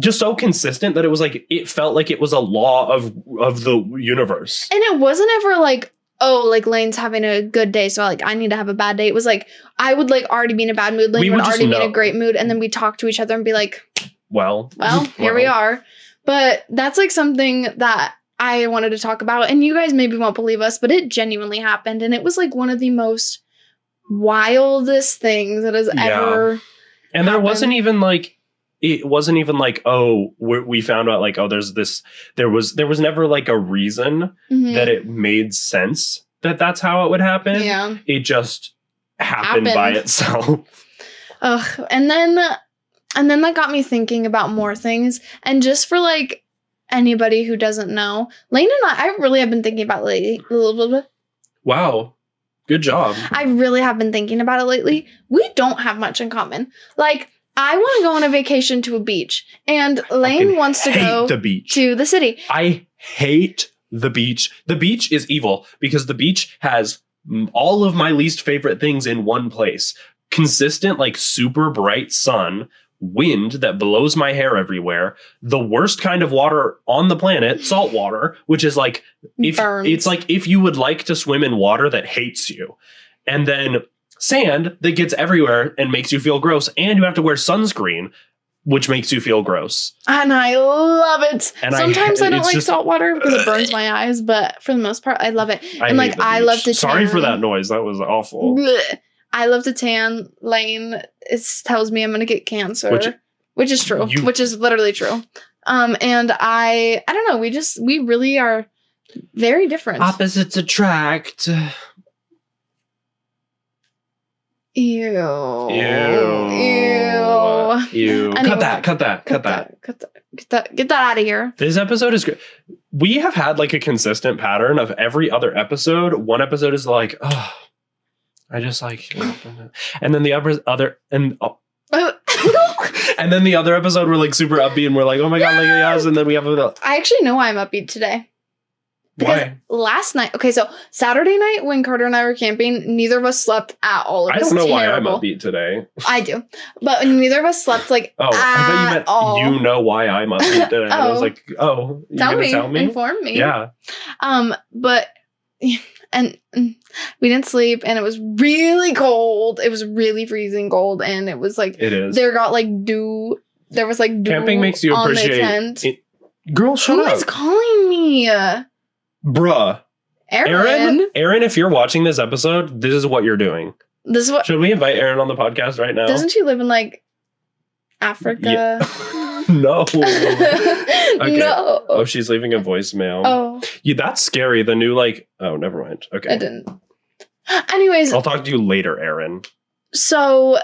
just so consistent that it was like it felt like it was a law of the universe. And it wasn't ever like, oh, like Lane's having a good day, so like I need to have a bad day. It was like I would like already be in a bad mood, Lane would already be in a great mood, and then we talk to each other and be like, well, here we are. But that's like something that I wanted to talk about, and you guys maybe won't believe us, but it genuinely happened, and it was like one of the most wildest things that has ever and there wasn't even like it wasn't even like, oh, we found out like, oh, there was never like a reason that it made sense that's how it would happen. Yeah. It just happened by itself. Ugh. And then that got me thinking about more things. And just for like anybody who doesn't know, Lane and I really have been thinking about lately. Wow. Good job. I really have been thinking about it lately. We don't have much in common. Like, I want to go on a vacation to a beach, and Lane wants to go to the city. I hate the beach. The beach is evil because the beach has all of my least favorite things in one place. consistent, like super bright sun, wind that blows my hair everywhere, the worst kind of water on the planet, salt water, which is like, if it's like if you would like to swim in water that hates you, and then sand that gets everywhere and makes you feel gross, and you have to wear sunscreen, which makes you feel gross. And I love it. And sometimes I don't like salt water because it burns my eyes, but for the most part, I love it. And like, I love to tan. Sorry for that noise. That was awful. Blech. I love to tan. Lane tells me I'm going to get cancer, which is true, which is literally true. And I don't know. We really are very different. Opposites attract. Ew. Anyway, Cut that. Get that out of here. This episode is great. We have had like a consistent pattern of every other episode. One episode is like, oh, I just like, and then the other and then the other episode we're like super upbeat and we're like, oh my god, like yes, and then we have I actually know why I'm upbeat today. Because last night, okay, so Saturday night when Carter and I were camping, neither of us slept at all. I don't know why I'm upbeat today. I do. But neither of us slept like I thought you meant you know why I'm upbeat today. I was like, oh, tell me? Inform me. Yeah. But and we didn't sleep and it was really cold. It was really freezing cold and it was like it is. There got like dew. There was like dew. Camping makes you appreciate it. Girl, shut up. Who is calling me? Bruh. Aaron, if you're watching this episode, this is what you're doing. This is what. Should we invite Aaron on the podcast right now? Doesn't she live in like Africa? Yeah. No. Okay. No. Oh, she's leaving a voicemail. Oh. Yeah, that's scary. The new oh, never mind. Okay. I didn't. Anyways. I'll talk to you later, Aaron. So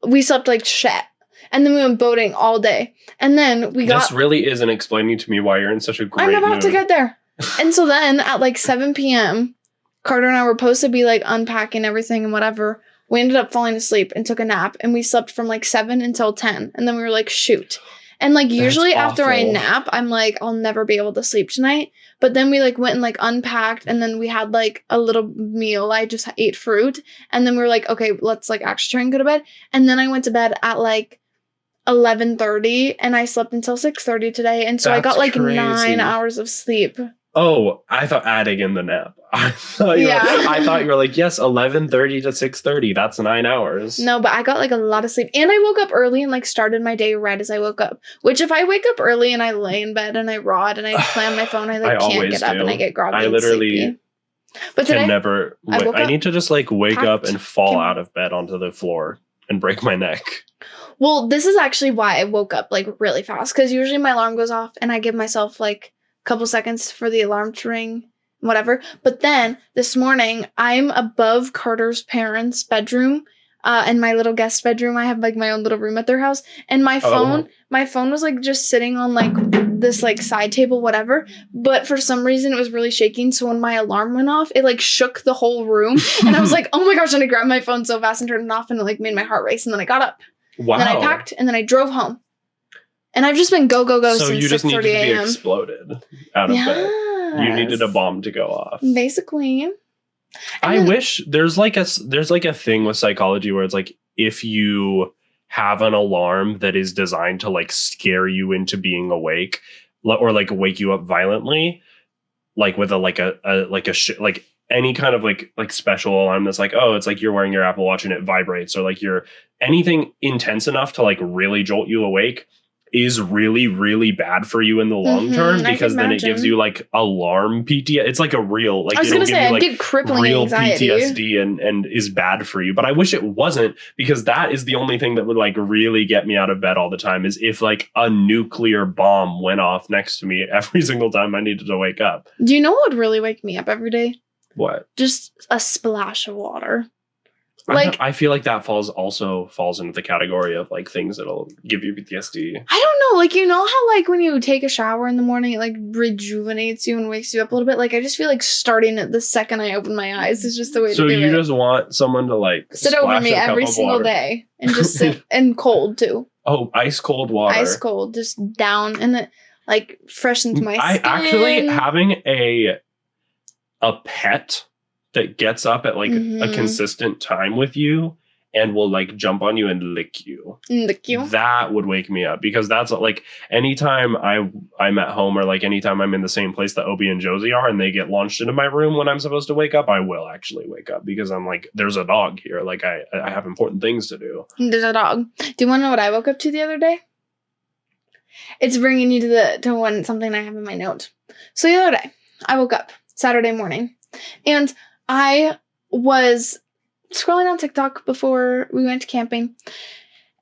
we slept like shit. And then we went boating all day. And then we got. This really isn't explaining to me why you're in such a great mood. I'm about to get there. And so then at like 7 p.m., Carter and I were supposed to be like unpacking everything and whatever. We ended up falling asleep and took a nap and we slept from like 7 until 10. And then we were like, shoot. And like usually after I nap, I'm like, I'll never be able to sleep tonight. But then we like went and like unpacked and then we had like a little meal. I just ate fruit. And then we were like, okay, let's like actually try and go to bed. And then I went to bed at like 11:30 and I slept until 6:30 today. And so I got like crazy. 9 hours of sleep. Oh, I thought adding in the nap. I thought you were like, yes, 11:30 to 6:30. That's 9 hours. No, but I got like a lot of sleep. And I woke up early and like started my day right as I woke up. Which if I wake up early and I lay in bed and I rot and I play on my phone, I like can't get up and I get groggy. I literally and sleepy. But today, never. I need to just like wake up and fall out of bed onto the floor and break my neck. Well, this is actually why I woke up like really fast. Because usually my alarm goes off and I give myself like couple seconds for the alarm to ring, whatever. But then this morning, I'm above Carter's parents' bedroom, and my little guest bedroom. I have like my own little room at their house, and my phone was like just sitting on like this like side table, whatever. But for some reason, it was really shaking. So when my alarm went off, it like shook the whole room, and I was like, oh my gosh! And I grabbed my phone so fast and turned it off, and it like made my heart race. And then I got up. Wow. And then I packed, and then I drove home. And I've just been go so since 6:30 a.m. So you just needed to be exploded out of bed. You needed a bomb to go off. Basically. I wish there's like a thing with psychology where it's like if you have an alarm that is designed to like scare you into being awake or like wake you up violently, like with like any kind of like special alarm that's like, oh, it's like you're wearing your Apple Watch and it vibrates, or like you're anything intense enough to like really jolt you awake, is really, really bad for you in the long term, because then it gives you like alarm PTSD. It's like a real, like, it'll give you like crippling real anxiety. PTSD and is bad for you. But I wish it wasn't, because that is the only thing that would like really get me out of bed all the time, is if like a nuclear bomb went off next to me every single time I needed to wake up. Do you know what would really wake me up every day? What? Just a splash of water. Like, I feel like that falls into the category of like things that'll give you PTSD. I don't know, like, you know how like when you take a shower in the morning, it like rejuvenates you and wakes you up a little bit. Like, I just feel like starting it the second I open my eyes is just the way to do it. So you just want someone to like sit over me every single day and just sit and cold too. Oh, ice cold water. Ice cold, just down, and it like freshens my skin. Actually having a pet that gets up at like a consistent time with you and will like jump on you and lick you. That would wake me up, because that's like anytime I'm at home, or like anytime I'm in the same place that Obi and Josie are and they get launched into my room when I'm supposed to wake up, I will actually wake up, because I'm like, there's a dog here. Like I have important things to do. There's a dog. Do you want to know what I woke up to the other day? It's bringing you to something I have in my note. So the other day, I woke up Saturday morning, and I was scrolling on TikTok before we went camping.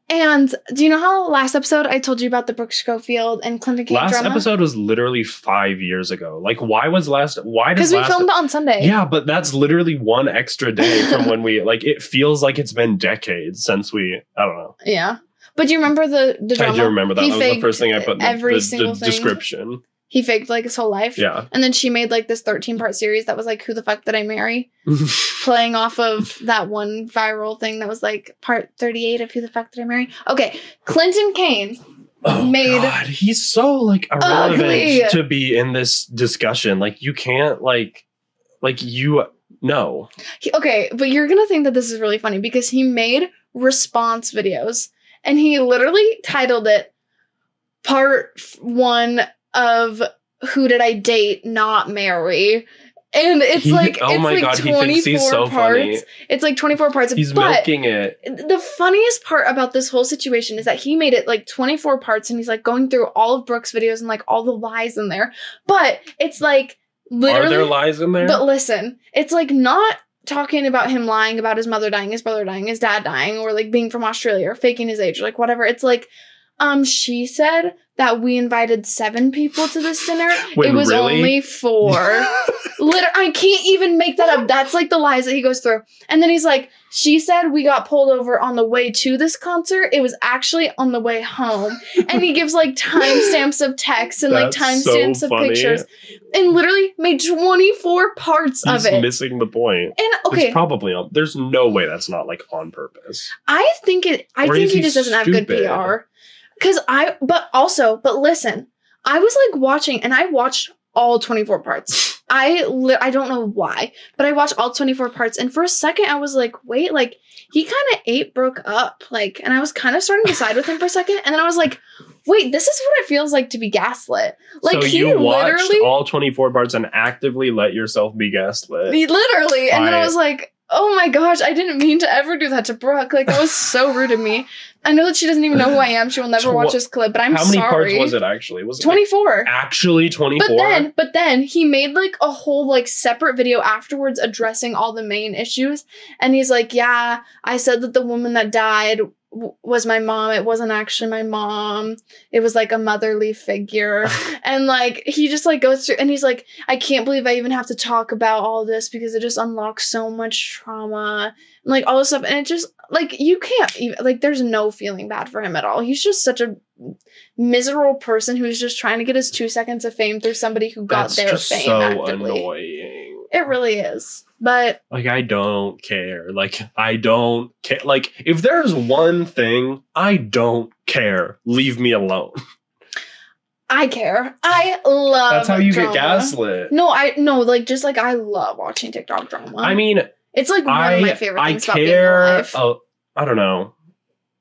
And do you know how last episode I told you about the Brooke Schofield and Clinton Kane drama? Last episode was literally 5 years ago. Like, why does because we filmed it on Sunday. Yeah, but that's literally one extra day from when we, like, it feels like it's been decades since I don't know. Yeah. But do you remember the drama? I do remember that. That was the first thing I put in the description. He faked like his whole life. Yeah. And then she made like this 13-part series that was like, Who the Fuck Did I Marry? Playing off of that one viral thing that was like part 38 of Who the Fuck Did I Marry? Okay. Clinton Kane made... God, he's so like irrelevant to be in this discussion. Like, you can't no. Okay, but you're going to think that this is really funny because he made response videos and he literally titled it Part 1 of Who Did I Date, Not Marry. And it's like 24 parts. Funny. It's like 24 parts. He's milking it. The funniest part about this whole situation is that he made it like 24 parts and he's like going through all of Brooke's videos and like all the lies in there. But it's like literally... Are there lies in there? But listen, it's like not talking about him lying about his mother dying, his brother dying, his dad dying, or like being from Australia or faking his age or like whatever. It's like, she said that we invited 7 people to this dinner. Wait, it was really? only 4. I can't even make that up. That's like the lies that he goes through. And then he's like, she said we got pulled over on the way to this concert. It was actually on the way home. And he gives like timestamps of texts and like timestamps of pictures. And literally made 24 parts of it. He's missing the point. And okay. It's probably there's no way that's not like on purpose. I think he just doesn't have good PR. But listen, I was like watching, and I watched all 24 parts. I don't know why, but I watched all 24 parts, and for a second I was like, wait, like he kind of ate Brooke up, like, and I was kind of starting to side with him for a second, and then I was like, wait, this is what it feels like to be gaslit. Like, so you watched all 24 parts and actively let yourself be gaslit. Literally, and then I was like, oh my gosh, I didn't mean to ever do that to Brooke. Like, that was so rude of me. I know that she doesn't even know who I am. She will never watch this clip, but I'm sorry. How many parts was it actually? Was it 24. Like, actually 24? But then he made like a whole like separate video afterwards addressing all the main issues. And he's like, yeah, I said that the woman that died was my mom. It wasn't actually my mom. It was like a motherly figure. And like he just like goes through and he's like, I can't believe I even have to talk about all this because it just unlocks so much trauma and like all this stuff. And it just like, you can't even like, there's no feeling bad for him at all. He's just such a miserable person who's just trying to get his 2 seconds of fame through somebody who got their fame so actively. Annoying. It really is. But like, I don't care. Like, I don't care. Like, if there's one thing, I don't care. Leave me alone. I care. I love That's how you drama. Get gaslit. No, I love watching TikTok drama. I mean, it's like one of my favorite things about being alive. I don't know.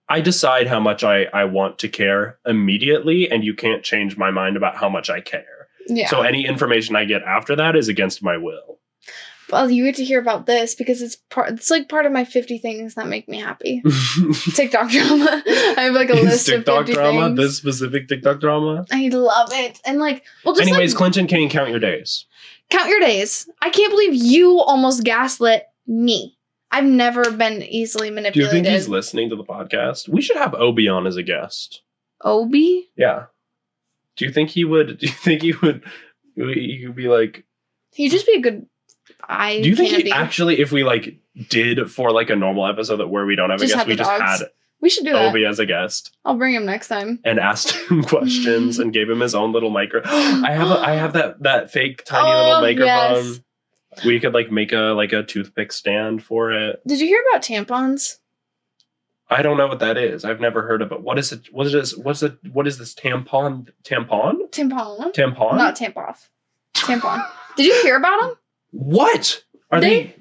I decide how much I want to care immediately, and you can't change my mind about how much I care. Yeah. So any information I get after that is against my will. Well, you get to hear about this because it's like part of my 50 things that make me happy. TikTok drama. I have like a list of 50 drama, things. this specific TikTok drama. I love it. And like, well, just anyways, Clinton Kane, count your days. Count your days. I can't believe you almost gaslit me. I've never been easily manipulated. Do you think he's listening to the podcast? We should have Obi on as a guest. Obi? Yeah. Do you think he would? Do you think he would? He could be like. He'd just be a good. Do you think he actually, if we like did for like a normal episode where we don't have a guest, we just had we should do Obi as a guest. I'll bring him next time. And asked him questions and gave him his own little microphone. I have that fake tiny little microphone. Yes. We could like make a toothpick stand for it. Did you hear about tampons? I don't know what that is. I've never heard of it. What is it? What is this? What is this tampon? Tampon? Tampon? Not tampoff. Tampon. Did you hear about them? What? Are they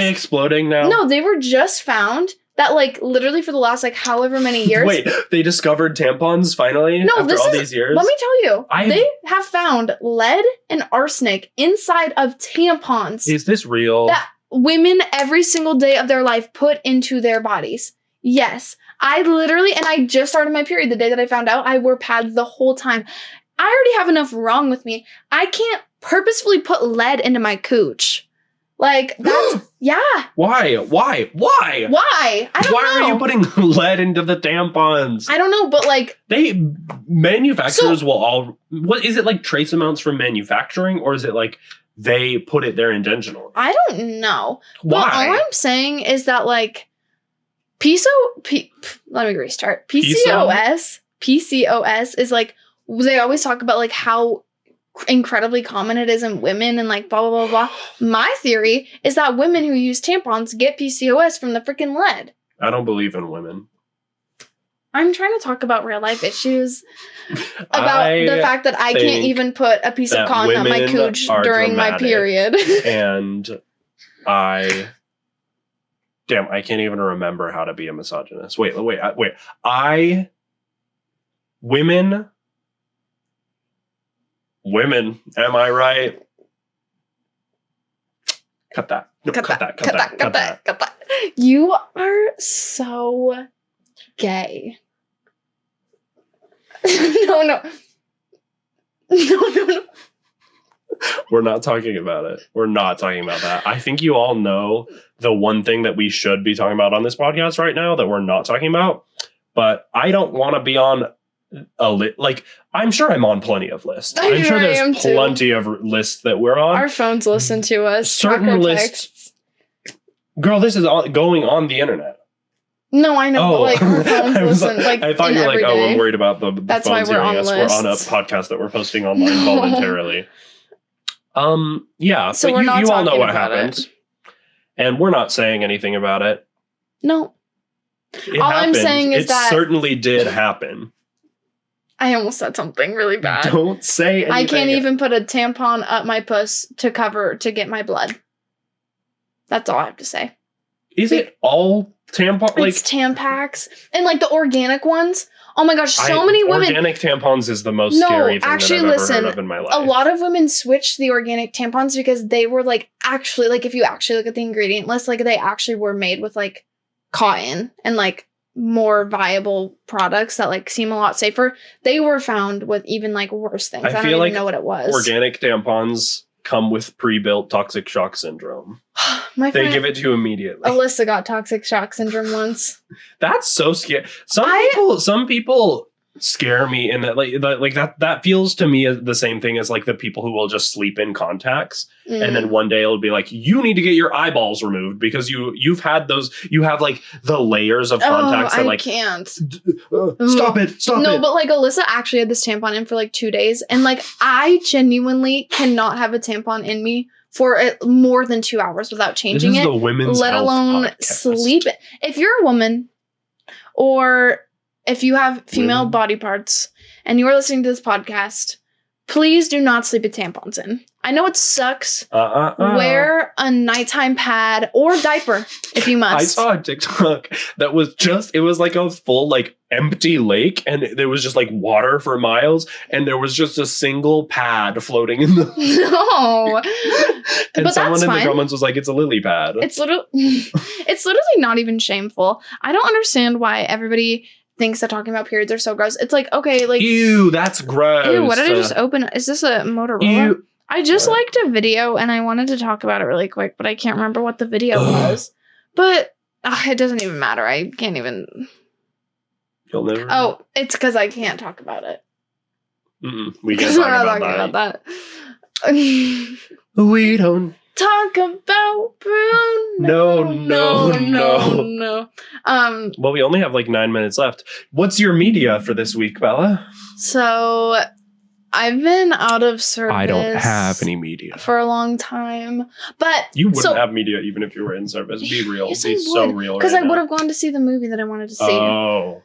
exploding now? No, they were just found that like literally for the last like however many years. Wait, they discovered tampons finally after all these years? Let me tell you, they have found lead and arsenic inside of tampons. Is this real? That women every single day of their life put into their bodies. Yes. I literally, and I just started my period the day that I found out. I wore pads the whole time. I already have enough wrong with me. I can't purposefully put lead into my cooch. Like, that's, yeah. Why? Why? I don't know. Why are you putting lead into the tampons? I don't know, but like... Manufacturers will all... What is it, like trace amounts from manufacturing? Or is it like they put it there intentionally? I don't know. Why? But all I'm saying is that like... let me restart. PCOS is like... They always talk about like how incredibly common it is in women and like blah blah blah blah. My theory is that women who use tampons get PCOS from the freaking lead. I don't believe in women. I'm trying to talk about real life issues about the fact that I can't even put a piece of cotton on my cooch during my period. And I can't even remember how to be a misogynist. Wait. Women, am I right? Cut that. No, cut that. You are so gay. No. We're not talking about it. We're not talking about that. I think you all know the one thing that we should be talking about on this podcast right now that we're not talking about. But I don't want to be on like, I'm sure I'm on plenty of lists. I'm sure there's plenty of lists that we're on. Our phones listen to us. Certain lists. Girl, this is going on the internet. No, I know, but like our phones listen. Like, I thought you were like, I'm worried about the That's phones why we're hearing on us. lists. We're on a podcast that we're posting online voluntarily. Yeah, so but you all know what happened. And we're not saying anything about it. No. All I'm saying is that it certainly did happen. I almost said something really bad. Don't say anything. I can't even put a tampon up my puss to get my blood. That's all I have to say. Is it all tampon? Like, it's Tampax. And like the organic ones. Oh my gosh, so many women. Organic tampons is the most scary thing that I've ever heard of in my life. A lot of women switched to the organic tampons because they were like actually, like if you actually look at the ingredient list, like they actually were made with like cotton and like more viable products that like seem a lot safer. They were found with even like worse things. I don't even know what it was. Organic tampons come with pre-built toxic shock syndrome. They give it to you immediately. Alyssa got toxic shock syndrome once. That's so scary. Some people scare me in that like that feels to me the same thing as like the people who will just sleep in contacts and then one day it'll be like, you need to get your eyeballs removed because you have like the layers of contacts that like can't stop it. No, but like Alyssa actually had this tampon in for like 2 days and like I genuinely cannot have a tampon in me for more than 2 hours without changing it, let alone sleep. If you're a woman or if you have female body parts and you are listening to this podcast, please do not sleep with tampons in. I know it sucks. Wear a nighttime pad or diaper if you must. I saw a TikTok that was it was like a full like empty lake and there was just like water for miles and there was just a single pad floating in the No. And but someone that's in fine. the comments was like, it's a lily pad. It's literally not even shameful. I don't understand why everybody thinks that talking about periods are so gross. It's like, okay, like ew, that's gross. Ew, what did I just open? Is this a Motorola? Ew. I just liked a video and I wanted to talk about it really quick, but I can't remember what the video was. But it doesn't even matter. I can't even. You'll never. Oh, it's because I can't talk about it. We can't talk about that. We don't talk about Bruno. No. Well, we only have like 9 minutes left. What's your media for this week, Bella? So I've been out of service. I don't have any media for a long time, but you wouldn't have media even if you were in service. Be real. Yes, be so real. Because I would have gone to see the movie that I wanted to see. Oh.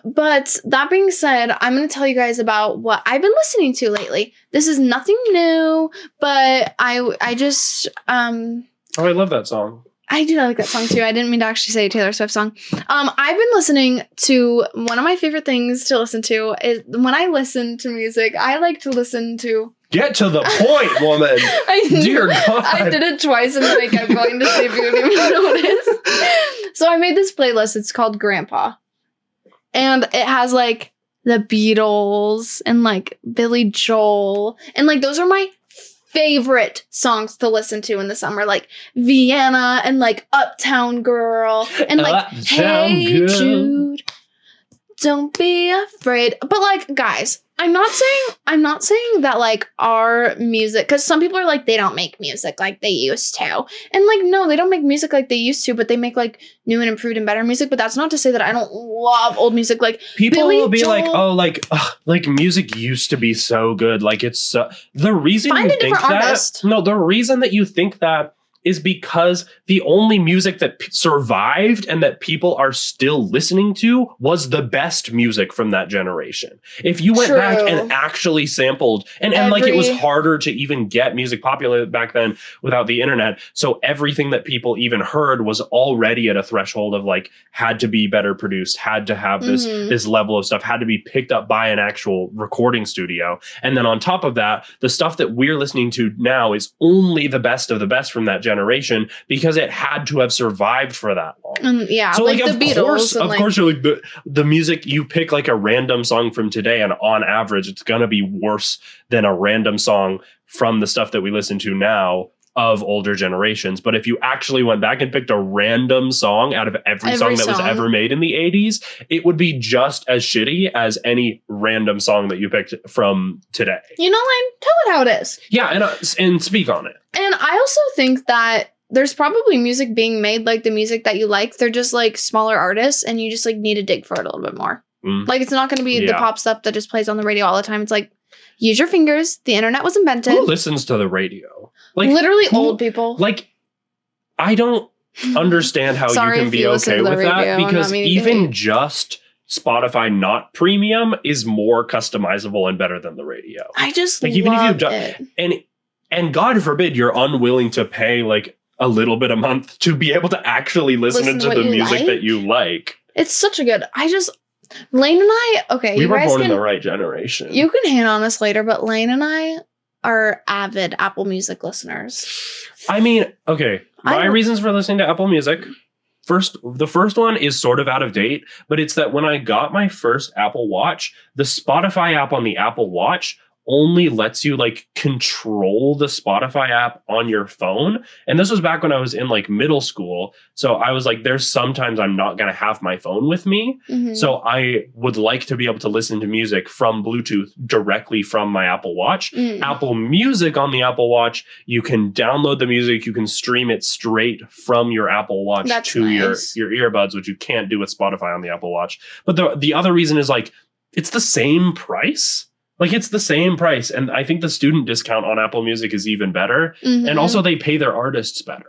But that being said, I'm going to tell you guys about what I've been listening to lately. This is nothing new, but I just Oh, I love that song. I do like that song too. I didn't mean to actually say a Taylor Swift song. I've been listening to one of my favorite things to listen to is when I listen to music, I like to listen to. Get to the point, woman. Dear God. I did it twice and then I kept going to see if you would even notice. So I made this playlist. It's called Grandpa. And it has like the Beatles and like Billy Joel. And like those are my favorite songs to listen to in the summer, like Vienna and like Uptown Girl and like Hey Jude, don't be afraid. But like, guys, I'm not saying that like our music, because some people are like, they don't make music like they used to. And like, no, they don't make music like they used to, but they make like new and improved and better music. But that's not to say that I don't love old music. Like people will be like, oh, like music used to be so good. Like it's the reason you think that. No, the reason that you think that is because the only music that survived and that people are still listening to was the best music from that generation. If you went back and actually sampled, and like it was harder to even get music popular back then without the internet. So everything that people even heard was already at a threshold of like, had to be better produced, had to have this level of stuff, had to be picked up by an actual recording studio. And then on top of that, the stuff that we're listening to now is only the best of the best from that generation because it had to have survived for that long. Yeah, so like the Beatles. Of course, you're like the music you pick like a random song from today, and on average, it's gonna be worse than a random song from the stuff that we listen to now of older generations. But if you actually went back and picked a random song out of every song that was ever made in the 80s, it would be just as shitty as any random song that you picked from today. You know, Lane, tell it how it is. Yeah, and speak on it. And I also think that there's probably music being made like the music that you like. They're just like smaller artists and you just like need to dig for it a little bit more. Like it's not going to be the pop stuff that just plays on the radio all the time. It's like, use your fingers. The internet was invented. Who listens to the radio? Like literally old people. Like, I don't understand how you can be okay with that because even just Spotify not premium is more customizable and better than the radio. I just like even if you've done and God forbid you're unwilling to pay like a little bit a month to be able to actually listen to the music that you like. It's such a good. Lane and I, okay. We were born in the right generation. You can hang on us later, but Lane and I are avid Apple Music listeners. I mean, okay. My reasons for listening to Apple Music. The first one is sort of out of date, but it's that when I got my first Apple Watch, the Spotify app on the Apple Watch only lets you like control the Spotify app on your phone. And this was back when I was in like middle school. So I was like, there's sometimes I'm not going to have my phone with me. So I would like to be able to listen to music from Bluetooth directly from my Apple Watch. Apple Music on the Apple Watch, you can download the music. You can stream it straight from your Apple Watch to your earbuds, which you can't do with Spotify on the Apple Watch. But the other reason is like, it's the same price. Like, it's the same price. And I think the student discount on Apple Music is even better. And also they pay their artists better.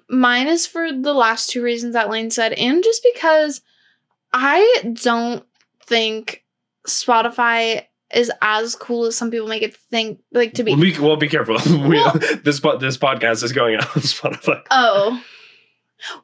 Mine is for the last two reasons that Lane said. And just because I don't think Spotify is as cool as some people make it think like to be. Well, be careful. This podcast is going out on Spotify. Oh.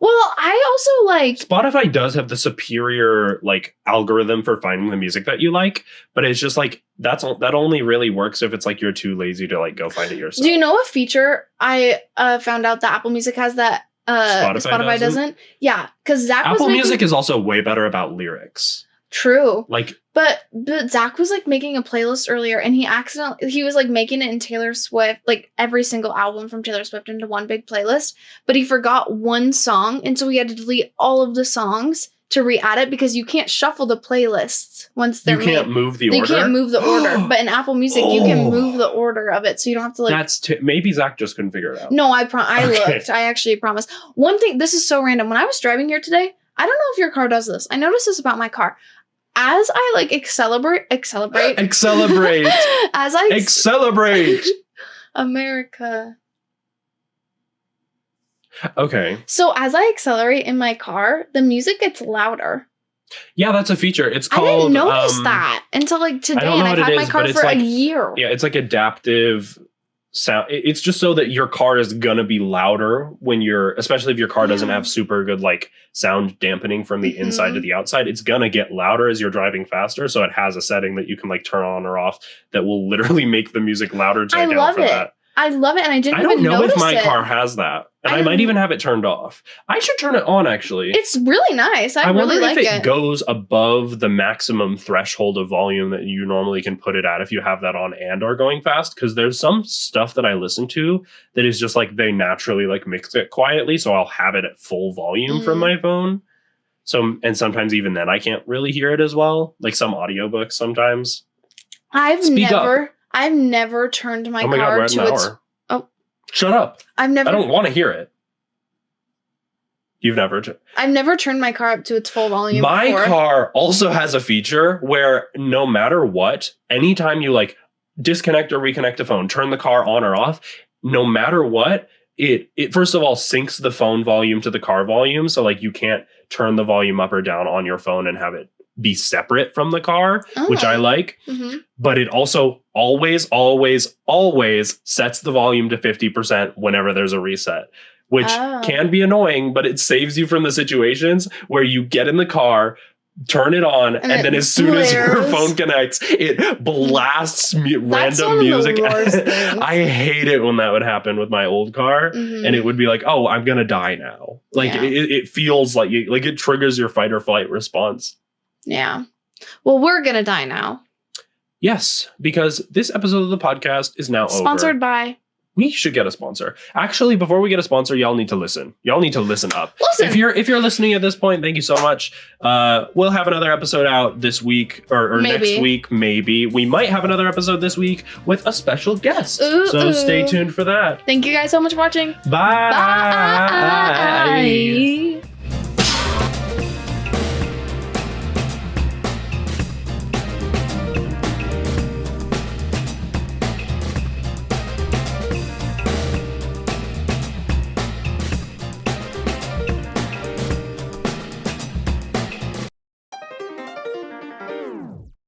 Well, I also like Spotify does have the superior like algorithm for finding the music that you like, but it's just like that only really works if it's like you're too lazy to like go find it yourself. Do you know a feature I found out that Apple Music has that Spotify doesn't? Yeah, because Apple Music is also way better about lyrics. True. Like, but Zach was like making a playlist earlier, and he was like making it in Taylor Swift, like every single album from Taylor Swift into one big playlist. But he forgot one song, and so he had to delete all of the songs to re-add it because you can't shuffle the playlists once they're made. You can't move the order. You can't move the order, but in Apple Music you can move the order of it, so you don't have to like. Maybe Zach just couldn't figure it out. No, I looked. I actually promise. One thing. This is so random. When I was driving here today, I don't know if your car does this. I noticed this about my car. As I like accelerate. As I accelerate. America. Okay. So as I accelerate in my car, the music gets louder. Yeah, that's a feature. It's called. I didn't notice that until like today, and I've had my car for a year. Yeah, it's like adaptive sound. It's just so that your car is gonna be louder when especially if your car doesn't have super good like sound dampening from the inside to the outside. It's gonna get louder as you're driving faster. So it has a setting that you can like turn on or off that will literally make the music louder to account for that. I love it, and I don't know if my car has that, and I might even have it turned off. I should turn it on, actually. It's really nice. I really like it. I wonder if it goes above the maximum threshold of volume that you normally can put it at if you have that on and are going fast, because there's some stuff that I listen to that is just like they naturally like mix it quietly, so I'll have it at full volume from my phone. So, and sometimes even then I can't really hear it as well, like some audiobooks sometimes. I've never turned my car to its... Oh. Shut up. I don't want to hear it. You've never... I've never turned my car up to its full volume My car also has a feature where no matter what, anytime you like disconnect or reconnect a phone, turn the car on or off, no matter what, it first of all syncs the phone volume to the car volume. So like you can't turn the volume up or down on your phone and have it be separate from the car, which I like. But it also always sets the volume to 50% whenever there's a reset, which can be annoying, but it saves you from the situations where you get in the car, turn it on, and then as soon as your phone connects, it blasts random music. I hate it when that would happen with my old car, and it would be like, oh, I'm gonna die now. Like it feels like it triggers your fight or flight response. Yeah. Well, we're going to die now. Yes, because this episode of the podcast is now sponsored by... We should get a sponsor. Actually, before we get a sponsor, y'all need to listen. Y'all need to listen up. Listen. If you're listening at this point, thank you so much. We'll have another episode out this week or next week, maybe. We might have another episode this week with a special guest. So stay tuned for that. Thank you guys so much for watching. Bye. Bye.